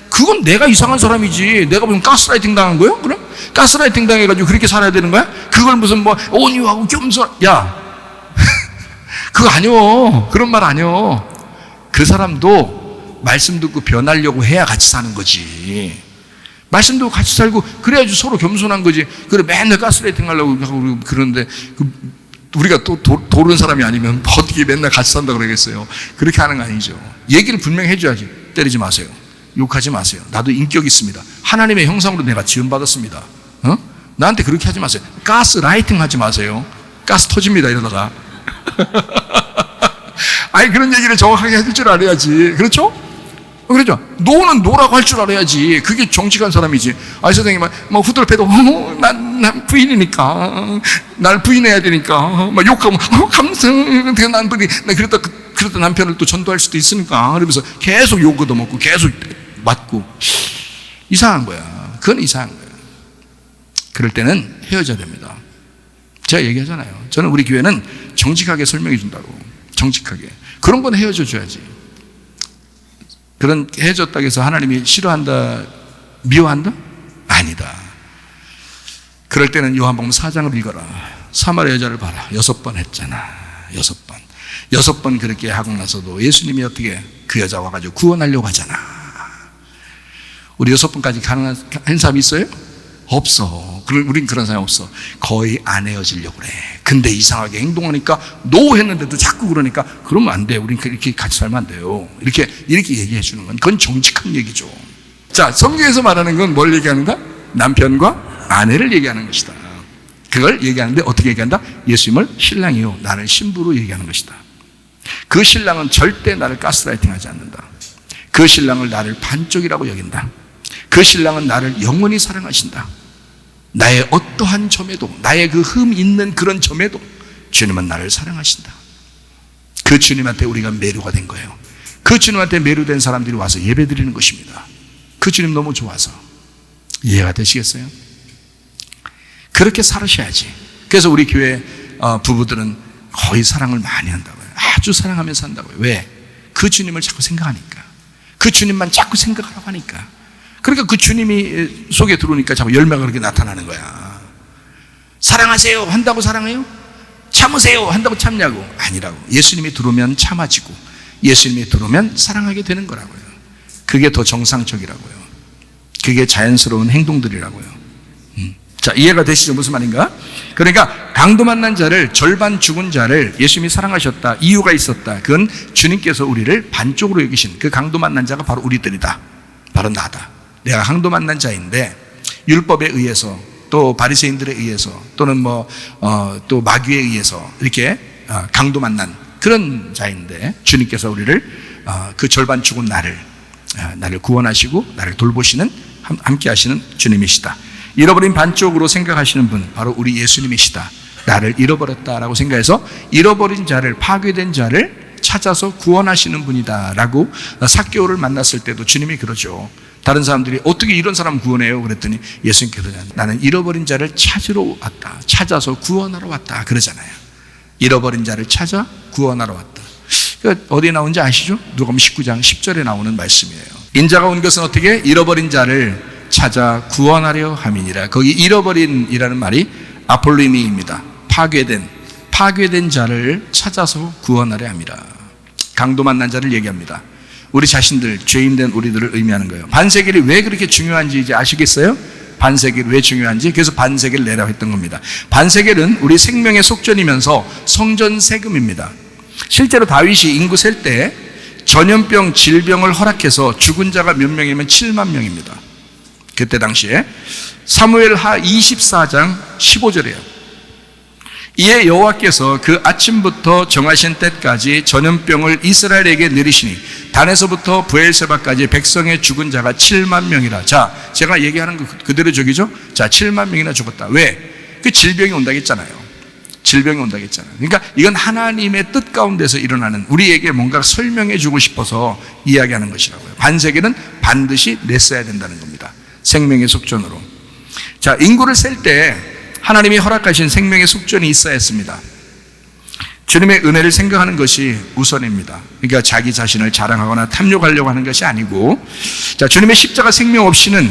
그건 내가 이상한 사람이지. 내가 무슨 가스라이팅 당한 거야? 그럼? 가스라이팅 당해가지고 그렇게 살아야 되는 거야? 그걸 무슨 온유하고 겸손. 야, 그거 아니요. 그런 말 아니요. 그 사람도 말씀 듣고 변하려고 해야 같이 사는 거지. 말씀 듣고 같이 살고 그래야지 서로 겸손한 거지. 그래 맨날 가스라이팅 하려고 하고 그러는데 우리가 또 도른 사람이 아니면 어떻게 맨날 같이 산다 그러겠어요. 그렇게 하는 거 아니죠. 얘기를 분명히 해줘야지. 때리지 마세요. 욕하지 마세요. 나도 인격이 있습니다. 하나님의 형상으로 내가 지음받았습니다. 나한테 그렇게 하지 마세요. 가스라이팅 하지 마세요. 가스 터집니다. 이러다가. 아니 그런 얘기를 정확하게 해줄 줄 알아야지. 그렇죠? 그렇죠? 노는 노라고 할 줄 알아야지. 그게 정직한 사람이지. 아이 선생님 막 후들패도 난 부인이니까 날 부인해야 되니까 막 욕하면 감성 난 부인. 나 그러다 남편을 또 전도할 수도 있으니까 그러면서 계속 욕 얻어먹고 계속 맞고 이상한 거야. 그건 이상한 거야. 그럴 때는 헤어져야 됩니다. 제가 얘기하잖아요. 저는 우리 교회는 정직하게 설명해 준다고. 정직하게. 그런 건 헤어져 줘야지. 그런 해줬다고 해서 하나님이 싫어한다, 미워한다? 아니다. 그럴 때는 요한복음 4장을 읽어라. 사마리아 여자를 봐라. 6번 했잖아. 6번. 6번 그렇게 하고 나서도 예수님이 어떻게 그 여자 와가지고 구원하려고 하잖아. 우리 6번까지 가능한 사람 있어요? 없어. 우린 그런 사람이 없어. 거의 안 헤어지려고 그래. 근데 이상하게 행동하니까 노 했는데도 자꾸 그러니까 그러면 안 돼. 우린 그렇게 같이 살면 안 돼요. 이렇게 얘기해 주는 건 그건 정직한 얘기죠. 자, 성경에서 말하는 건 뭘 얘기하는가? 남편과 아내를 얘기하는 것이다. 그걸 얘기하는데 어떻게 얘기한다? 예수님을 신랑이요, 나를 신부로 얘기하는 것이다. 그 신랑은 절대 나를 가스라이팅하지 않는다. 그 신랑을 나를 반쪽이라고 여긴다. 그 신랑은 나를 영원히 사랑하신다. 나의 어떠한 점에도, 나의 그 흠 있는 그런 점에도 주님은 나를 사랑하신다. 그 주님한테 우리가 매료가 된 거예요. 그 주님한테 매료된 사람들이 와서 예배 드리는 것입니다. 그 주님 너무 좋아서. 이해가 되시겠어요? 그렇게 살으셔야지. 그래서 우리 교회 부부들은 거의 사랑을 많이 한다고요. 아주 사랑하면서 산다고요. 왜? 그 주님을 자꾸 생각하니까. 그 주님만 자꾸 생각하라고 하니까. 그러니까 그 주님이 속에 들어오니까 자꾸 열매가 그렇게 나타나는 거야. 사랑하세요 한다고 사랑해요? 참으세요 한다고 참냐고? 아니라고. 예수님이 들어오면 참아지고 예수님이 들어오면 사랑하게 되는 거라고요. 그게 더 정상적이라고요. 그게 자연스러운 행동들이라고요. 자, 이해가 되시죠? 무슨 말인가? 그러니까 강도 만난 자를, 절반 죽은 자를 예수님이 사랑하셨다. 이유가 있었다. 그건 주님께서 우리를 반쪽으로 여기신 그 강도 만난 자가 바로 우리들이다. 바로 나다. 내가 강도 만난 자인데 율법에 의해서 또 바리새인들에 의해서 또는 또 마귀에 의해서 이렇게 강도 만난 그런 자인데 주님께서 우리를 그 절반 죽은 나를 구원하시고 나를 돌보시는 함께 하시는 주님이시다. 잃어버린 반쪽으로 생각하시는 분 바로 우리 예수님이시다. 나를 잃어버렸다라고 생각해서 잃어버린 자를, 파괴된 자를 찾아서 구원하시는 분이다 라고 삭개오를 만났을 때도 주님이 그러죠. 다른 사람들이 어떻게 이런 사람 구원해요? 그랬더니 예수님께서 나는 잃어버린 자를 찾으러 왔다. 찾아서 구원하러 왔다. 그러잖아요. 잃어버린 자를 찾아 구원하러 왔다. 어디에 나온지 아시죠? 누가복음 19장 10절에 나오는 말씀이에요. 인자가 온 것은 어떻게? 잃어버린 자를 찾아 구원하려 함이니라. 거기 잃어버린이라는 말이 아폴리미입니다. 파괴된 자를 찾아서 구원하려 함이라. 강도 만난 자를 얘기합니다. 우리 자신들, 죄인된 우리들을 의미하는 거예요. 반세겔이 왜 그렇게 중요한지 이제 아시겠어요? 반세겔이 왜 중요한지. 그래서 반세겔 내라고 했던 겁니다. 반세겔은 우리 생명의 속전이면서 성전 세금입니다. 실제로 다윗이 인구 셀 때 전염병, 질병을 허락해서 죽은 자가 몇 명이면 7만 명입니다. 그때 당시에 사무엘하 24장 15절이에요. 이에 여호와께서 그 아침부터 정하신 때까지 전염병을 이스라엘에게 내리시니 단에서부터 부엘세바까지 백성의 죽은 자가 7만 명이라. 자, 제가 얘기하는 거 그대로 저기죠? 자, 7만 명이나 죽었다. 왜? 그 질병이 온다고 했잖아요. 질병이 온다고 했잖아요. 그러니까 이건 하나님의 뜻 가운데서 일어나는, 우리에게 뭔가 설명해 주고 싶어서 이야기하는 것이라고요. 반세겔은 반드시 냈어야 된다는 겁니다. 생명의 속전으로. 자, 인구를 셀 때 하나님이 허락하신 생명의 속전이 있어야 했습니다. 주님의 은혜를 생각하는 것이 우선입니다. 그러니까 자기 자신을 자랑하거나 탐욕하려고 하는 것이 아니고, 자, 주님의 십자가 생명 없이는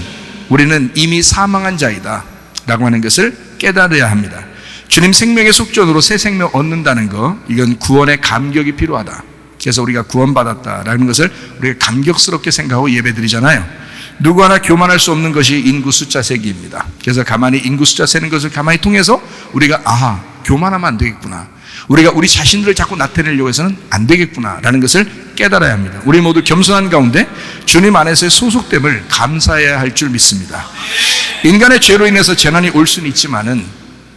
우리는 이미 사망한 자이다 라고 하는 것을 깨달아야 합니다. 주님 생명의 속전으로 새 생명 얻는다는 거, 이건 구원의 감격이 필요하다. 그래서 우리가 구원받았다라는 것을 우리가 감격스럽게 생각하고 예배드리잖아요. 누구 하나 교만할 수 없는 것이 인구 숫자 세기입니다. 그래서 가만히 인구 숫자 세는 것을 가만히 통해서 우리가 교만하면 안 되겠구나, 우리가 우리 자신들을 자꾸 나타내려고 해서는 안 되겠구나 라는 것을 깨달아야 합니다. 우리 모두 겸손한 가운데 주님 안에서의 소속됨을 감사해야 할 줄 믿습니다. 인간의 죄로 인해서 재난이 올 수는 있지만은,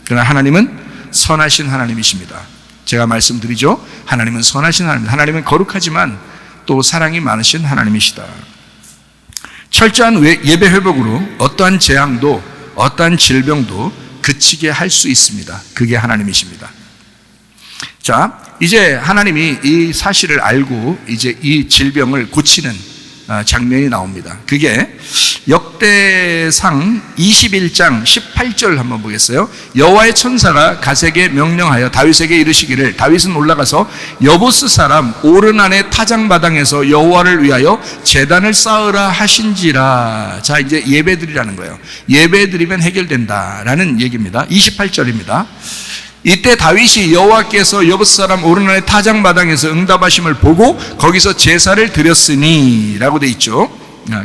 그러나 하나님은 선하신 하나님이십니다. 제가 말씀드리죠. 하나님은 선하신 하나님, 하나님은 거룩하지만 또 사랑이 많으신 하나님이시다. 철저한 예배 회복으로 어떠한 재앙도 어떠한 질병도 그치게 할 수 있습니다. 그게 하나님이십니다. 자, 이제 하나님이 이 사실을 알고 이제 이 질병을 고치는 장면이 나옵니다. 그게 역대상 21장 18절 한번 보겠어요. 여호와의 천사가 갓에게 명령하여 다윗에게 이르시기를 다윗은 올라가서 여부스 사람 오르난의 타작마당에서 여호와를 위하여 제단을 쌓으라 하신지라. 자, 이제 예배드리라는 거예요. 예배드리면 해결된다라는 얘기입니다. 28절입니다. 이때 다윗이 여호와께서 여부스 사람 오르난의 타작마당에서 응답하심을 보고 거기서 제사를 드렸으니 라고 돼 있죠.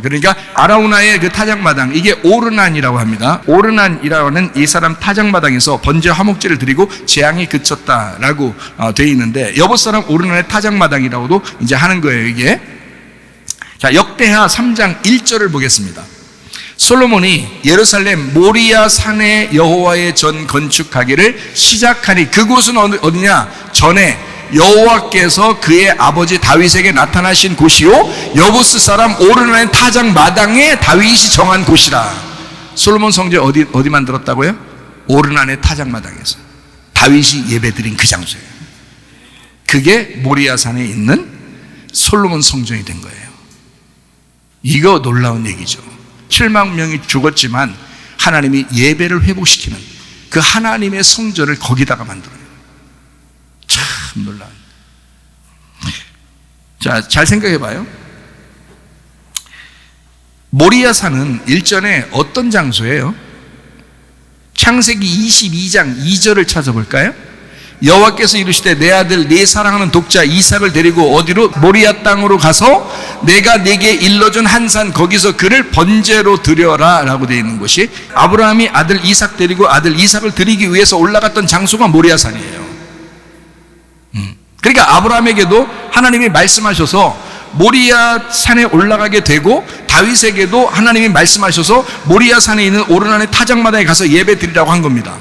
그러니까 아라우나의 그 타작마당, 이게 오르난이라고 합니다. 오르난이라는 이 사람 타작마당에서 번제 화목제를 드리고 재앙이 그쳤다라고 되어 있는데, 여부스 사람 오르난의 타작마당이라고도 이제 하는 거예요, 이게. 자, 역대하 3장 1절을 보겠습니다. 솔로몬이 예루살렘 모리아 산에 여호와의 전 건축하기를 시작하니, 그곳은 어디냐? 전에 여호와께서 그의 아버지 다윗에게 나타나신 곳이요 여부스 사람 오르난의 타작 마당에 다윗이 정한 곳이라. 솔로몬 성전 어디 만들었다고요? 오르난의 타작 마당에서 다윗이 예배드린 그 장소예요. 그게 모리아 산에 있는 솔로몬 성전이 된 거예요. 이거 놀라운 얘기죠. 7만 명이 죽었지만 하나님이 예배를 회복시키는 그 하나님의 성전을 거기다가 만들어요. 참 놀라운. 자, 잘 생각해 봐요. 모리아 산은 일전에 어떤 장소예요? 창세기 22장 2절을 찾아볼까요? 여호와께서 이르시되 내 아들 내 사랑하는 독자 이삭을 데리고 어디로? 모리아 땅으로 가서 내가 네게 일러준 한 산 거기서 그를 번제로 드려라 라고 되어 있는 것이, 아브라함이 아들 이삭 데리고 아들 이삭을 드리기 위해서 올라갔던 장소가 모리아 산이에요. 그러니까 아브라함에게도 하나님이 말씀하셔서 모리아 산에 올라가게 되고, 다윗에게도 하나님이 말씀하셔서 모리아 산에 있는 오르난의 타작마당에 가서 예배 드리라고 한 겁니다.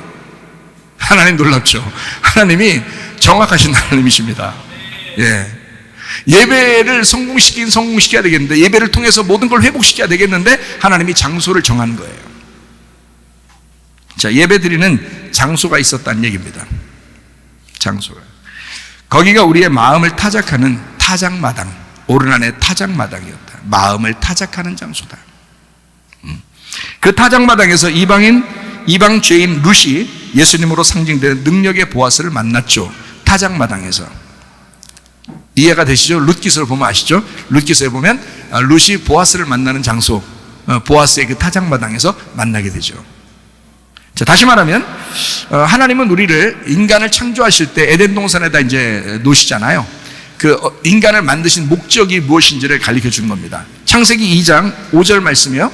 하나님 놀랍죠? 하나님이 정확하신 하나님이십니다. 예. 예배를 성공시켜야 되겠는데, 예배를 통해서 모든 걸 회복시켜야 되겠는데, 하나님이 장소를 정한 거예요. 자, 예배 드리는 장소가 있었다는 얘기입니다. 장소가. 거기가 우리의 마음을 타작하는 타작마당, 오르난의 타작마당이었다. 마음을 타작하는 장소다. 그 타작마당에서 이방 죄인 룻이 예수님으로 상징되는 능력의 보아스를 만났죠. 타작마당에서. 이해가 되시죠? 룻기서를 보면 아시죠? 룻기서에 보면 룻이 보아스를 만나는 장소, 보아스의 그 타작마당에서 만나게 되죠. 자, 다시 말하면 하나님은 우리를, 인간을 창조하실 때 에덴 동산에다 이제 놓으시잖아요. 그 인간을 만드신 목적이 무엇인지를 가르쳐 준 겁니다. 창세기 2장 5절 말씀이요.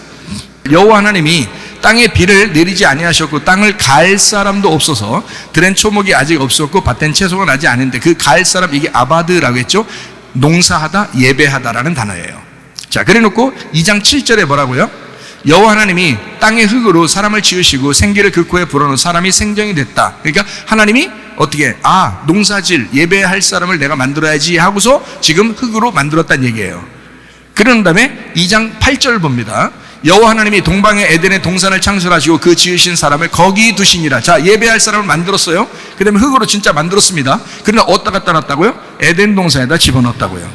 여호와 하나님이 땅에 비를 내리지 아니하셨고 땅을 갈 사람도 없어서 들엔 초목이 아직 없었고 밭엔 채소가 나지 않은데, 그 갈 사람, 이게 아바드라고 했죠. 농사하다, 예배하다라는 단어예요. 자, 그래 놓고 2장 7절에 뭐라고요? 여호와 하나님이 땅의 흙으로 사람을 지으시고 생기를 그 코에 불어넣은 사람이 생정이 됐다. 그러니까 하나님이 어떻게, 농사질, 예배할 사람을 내가 만들어야지 하고서 지금 흙으로 만들었다는 얘기예요. 그런 다음에 2장 8절 봅니다. 여호와 하나님이 동방의 에덴의 동산을 창설하시고 그 지으신 사람을 거기 두시니라. 자, 예배할 사람을 만들었어요. 그 다음에 흙으로 진짜 만들었습니다. 그러나 어디다 갖다 놨다고요? 에덴 동산에다 집어넣었다고요.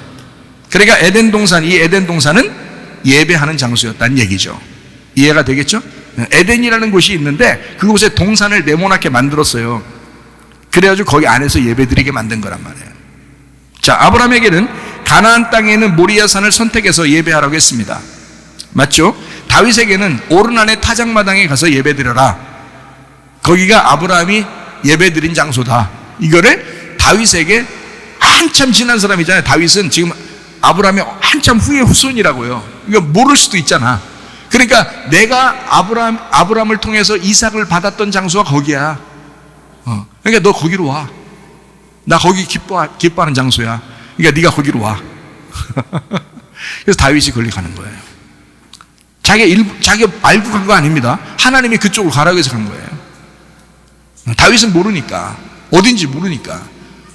그러니까 이 에덴 동산은 예배하는 장소였다는 얘기죠. 이해가 되겠죠? 에덴이라는 곳이 있는데 그곳에 동산을 네모나게 만들었어요. 그래가지고 거기 안에서 예배드리게 만든 거란 말이에요. 자, 아브라함에게는 가나안 땅에 있는 모리아 산을 선택해서 예배하라고 했습니다. 맞죠? 다윗에게는 오르난의 타작마당에 가서 예배드려라. 거기가 아브라함이 예배드린 장소다. 이거를 다윗에게, 한참 지난 사람이잖아요. 다윗은 지금 아브라함이 한참 후의 후손이라고요. 이거 모를 수도 있잖아. 그러니까 내가 아브라함을 통해서 이삭을 받았던 장소가 거기야. 그러니까 너 거기로 와. 나 거기 기뻐하는 장소야. 그러니까 네가 거기로 와. 그래서 다윗이 거기 가는 거예요. 자기가 알고 간 거 아닙니다. 하나님이 그쪽으로 가라고 해서 간 거예요. 다윗은 모르니까, 어딘지 모르니까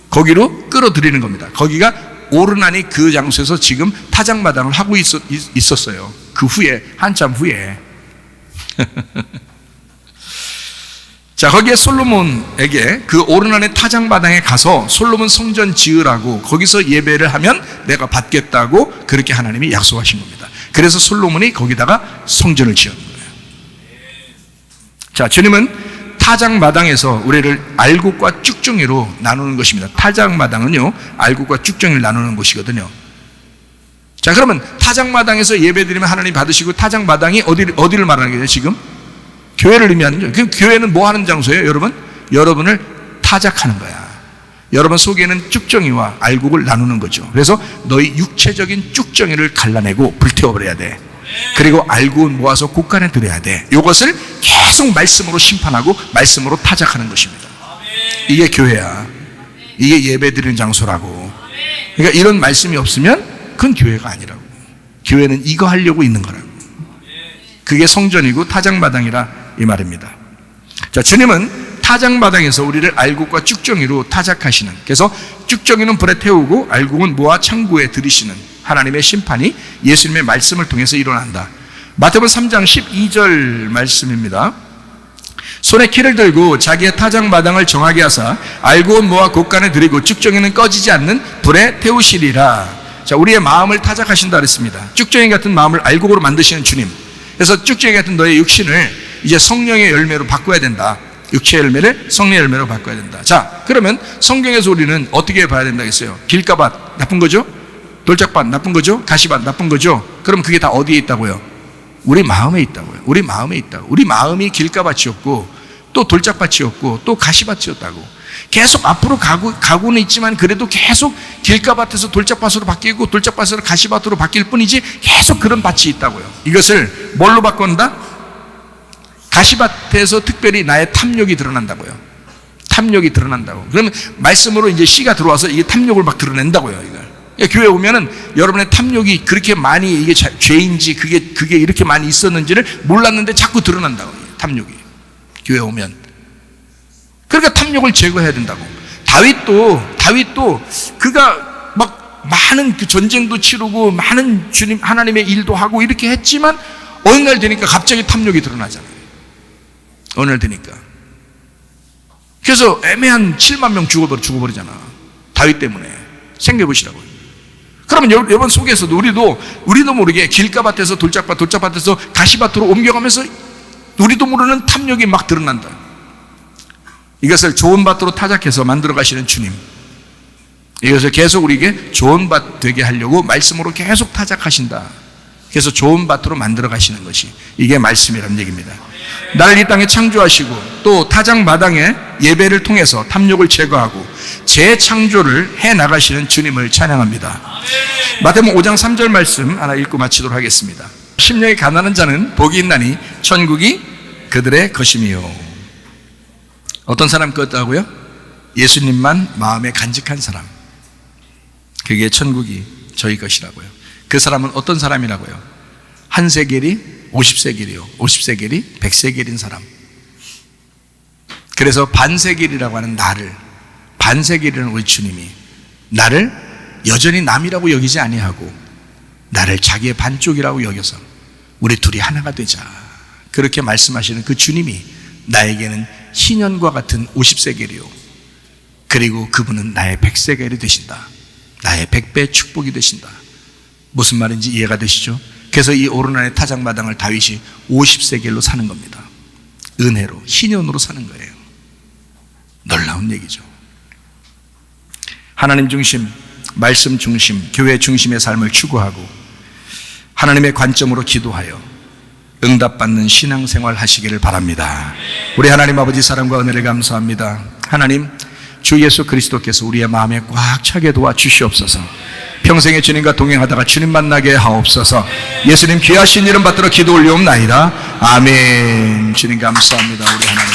거기로 끌어들이는 겁니다. 거기가 오르난이 그 장소에서 지금 타작마당을 하고 있었어요. 그 후에, 한참 후에. 자, 거기에 솔로몬에게 그 오르난의 타작마당에 가서 솔로몬 성전 지으라고 거기서 예배를 하면 내가 받겠다고 그렇게 하나님이 약속하신 겁니다. 그래서 솔로몬이 거기다가 성전을 지은 거예요. 자, 주님은 타작마당에서 우리를 알곡과 쭉정이로 나누는 것입니다. 타작마당은요, 알곡과 쭉정이를 나누는 곳이거든요. 자, 그러면 타작마당에서 예배드리면 하나님 받으시고, 타작마당이 어디를 말하는 거예요, 지금? 교회를 의미하는 거죠. 그 교회는 뭐 하는 장소예요, 여러분? 여러분을 타작하는 거야. 여러분 속에는 쭉정이와 알곡을 나누는 거죠. 그래서 너희 육체적인 쭉정이를 갈라내고 불태워버려야 돼. 그리고 알곡은 모아서 곳간에 들여야 돼. 이것을 계속 말씀으로 심판하고 말씀으로 타작하는 것입니다. 이게 교회야. 이게 예배드리는 장소라고. 그러니까 이런 말씀이 없으면 그건 교회가 아니라고. 교회는 이거 하려고 있는 거라고. 그게 성전이고 타작마당이라 이 말입니다. 자, 주님은 타작마당에서 우리를 알곡과 쭉정이로 타작하시는, 그래서 쭉정이는 불에 태우고 알곡은 모아 창고에 들이시는 하나님의 심판이 예수님의 말씀을 통해서 일어난다. 마태복음 3장 12절 말씀입니다. 손에 키를 들고 자기의 타작마당을 정하게 하사 알곡은 모아 곳간에 들이고 쭉정이는 꺼지지 않는 불에 태우시리라. 자, 우리의 마음을 타작하신다 그랬습니다. 쭉정이 같은 마음을 알곡으로 만드시는 주님. 그래서 쭉정이 같은 너의 육신을 이제 성령의 열매로 바꿔야 된다. 육체의 열매를 성령의 열매로 바꿔야 된다. 자, 그러면 성경에서 우리는 어떻게 봐야 된다겠어요? 길가밭 나쁜 거죠? 돌짝밭 나쁜 거죠? 가시밭 나쁜 거죠? 그럼 그게 다 어디에 있다고요? 우리 마음에 있다고요. 우리 마음에 있다고. 우리 마음이 길가밭이었고 또 돌짝밭이었고 또 가시밭이었다고. 계속 앞으로 가고는 있지만 그래도 계속 길가밭에서 돌짝밭으로 바뀌고 돌짝밭에서 가시밭으로 바뀔 뿐이지 계속 그런 밭이 있다고요. 이것을 뭘로 바꾼다? 가시밭에서 특별히 나의 탐욕이 드러난다고요. 탐욕이 드러난다고. 그러면 말씀으로 이제 씨가 들어와서 이게 탐욕을 막 드러낸다고요. 이걸. 그러니까 교회 오면은 여러분의 탐욕이 그렇게 많이 이게 죄인지 그게 이렇게 많이 있었는지를 몰랐는데 자꾸 드러난다고. 탐욕이. 교회 오면. 그러니까 탐욕을 제거해야 된다고. 다윗도 그가 막 많은 그 전쟁도 치르고 많은 주님 하나님의 일도 하고 이렇게 했지만 어느 날 되니까 갑자기 탐욕이 드러나잖아요. 어느 날 되니까. 그래서 애매한 7만 명 죽어버리잖아. 다윗 때문에. 생겨보시라고요. 그러면 여러분 속에서도 우리도 모르게 길가밭에서 돌짝밭에서 가시밭으로 옮겨가면서 우리도 모르는 탐욕이 막 드러난다. 이것을 좋은 밭으로 타작해서 만들어 가시는 주님. 이것을 계속 우리에게 좋은 밭 되게 하려고 말씀으로 계속 타작하신다. 그래서 좋은 밭으로 만들어 가시는 것이 이게 말씀이라는 얘기입니다. 나를 이 땅에 창조하시고 또 타작마당에 예배를 통해서 탐욕을 제거하고 재창조를 해나가시는 주님을 찬양합니다. 마태복음 5장 3절 말씀 하나 읽고 마치도록 하겠습니다. 심령이 가난한 자는 복이 있나니 천국이 그들의 것임이요. 어떤 사람 것다고요? 예수님만 마음에 간직한 사람. 그게 천국이 저희 것이라고요. 그 사람은 어떤 사람이라고요? 한 세겔이 50세겔이요. 50세겔이 100세겔인 사람. 그래서 반세겔이라고 하는 나를, 반세겔이라는 우리 주님이 나를 여전히 남이라고 여기지 아니하고 나를 자기의 반쪽이라고 여겨서 우리 둘이 하나가 되자. 그렇게 말씀하시는 그 주님이 나에게는 희년과 같은 50세겔이요. 그리고 그분은 나의 100세겔이 되신다. 나의 100배 축복이 되신다. 무슨 말인지 이해가 되시죠? 그래서 이 오르난의 타작마당을 다윗이 50세겔로 사는 겁니다. 은혜로, 희년으로 사는 거예요. 놀라운 얘기죠. 하나님 중심, 말씀 중심, 교회 중심의 삶을 추구하고 하나님의 관점으로 기도하여 응답받는 신앙생활 하시기를 바랍니다. 우리 하나님 아버지 사랑과 은혜를 감사합니다. 하나님, 주 예수 그리스도께서 우리의 마음에 꽉 차게 도와주시옵소서. 평생에 주님과 동행하다가 주님 만나게 하옵소서. 예수님 귀하신 이름 받들어 기도 올리옵나이다. 아멘. 주님 감사합니다. 우리 하나님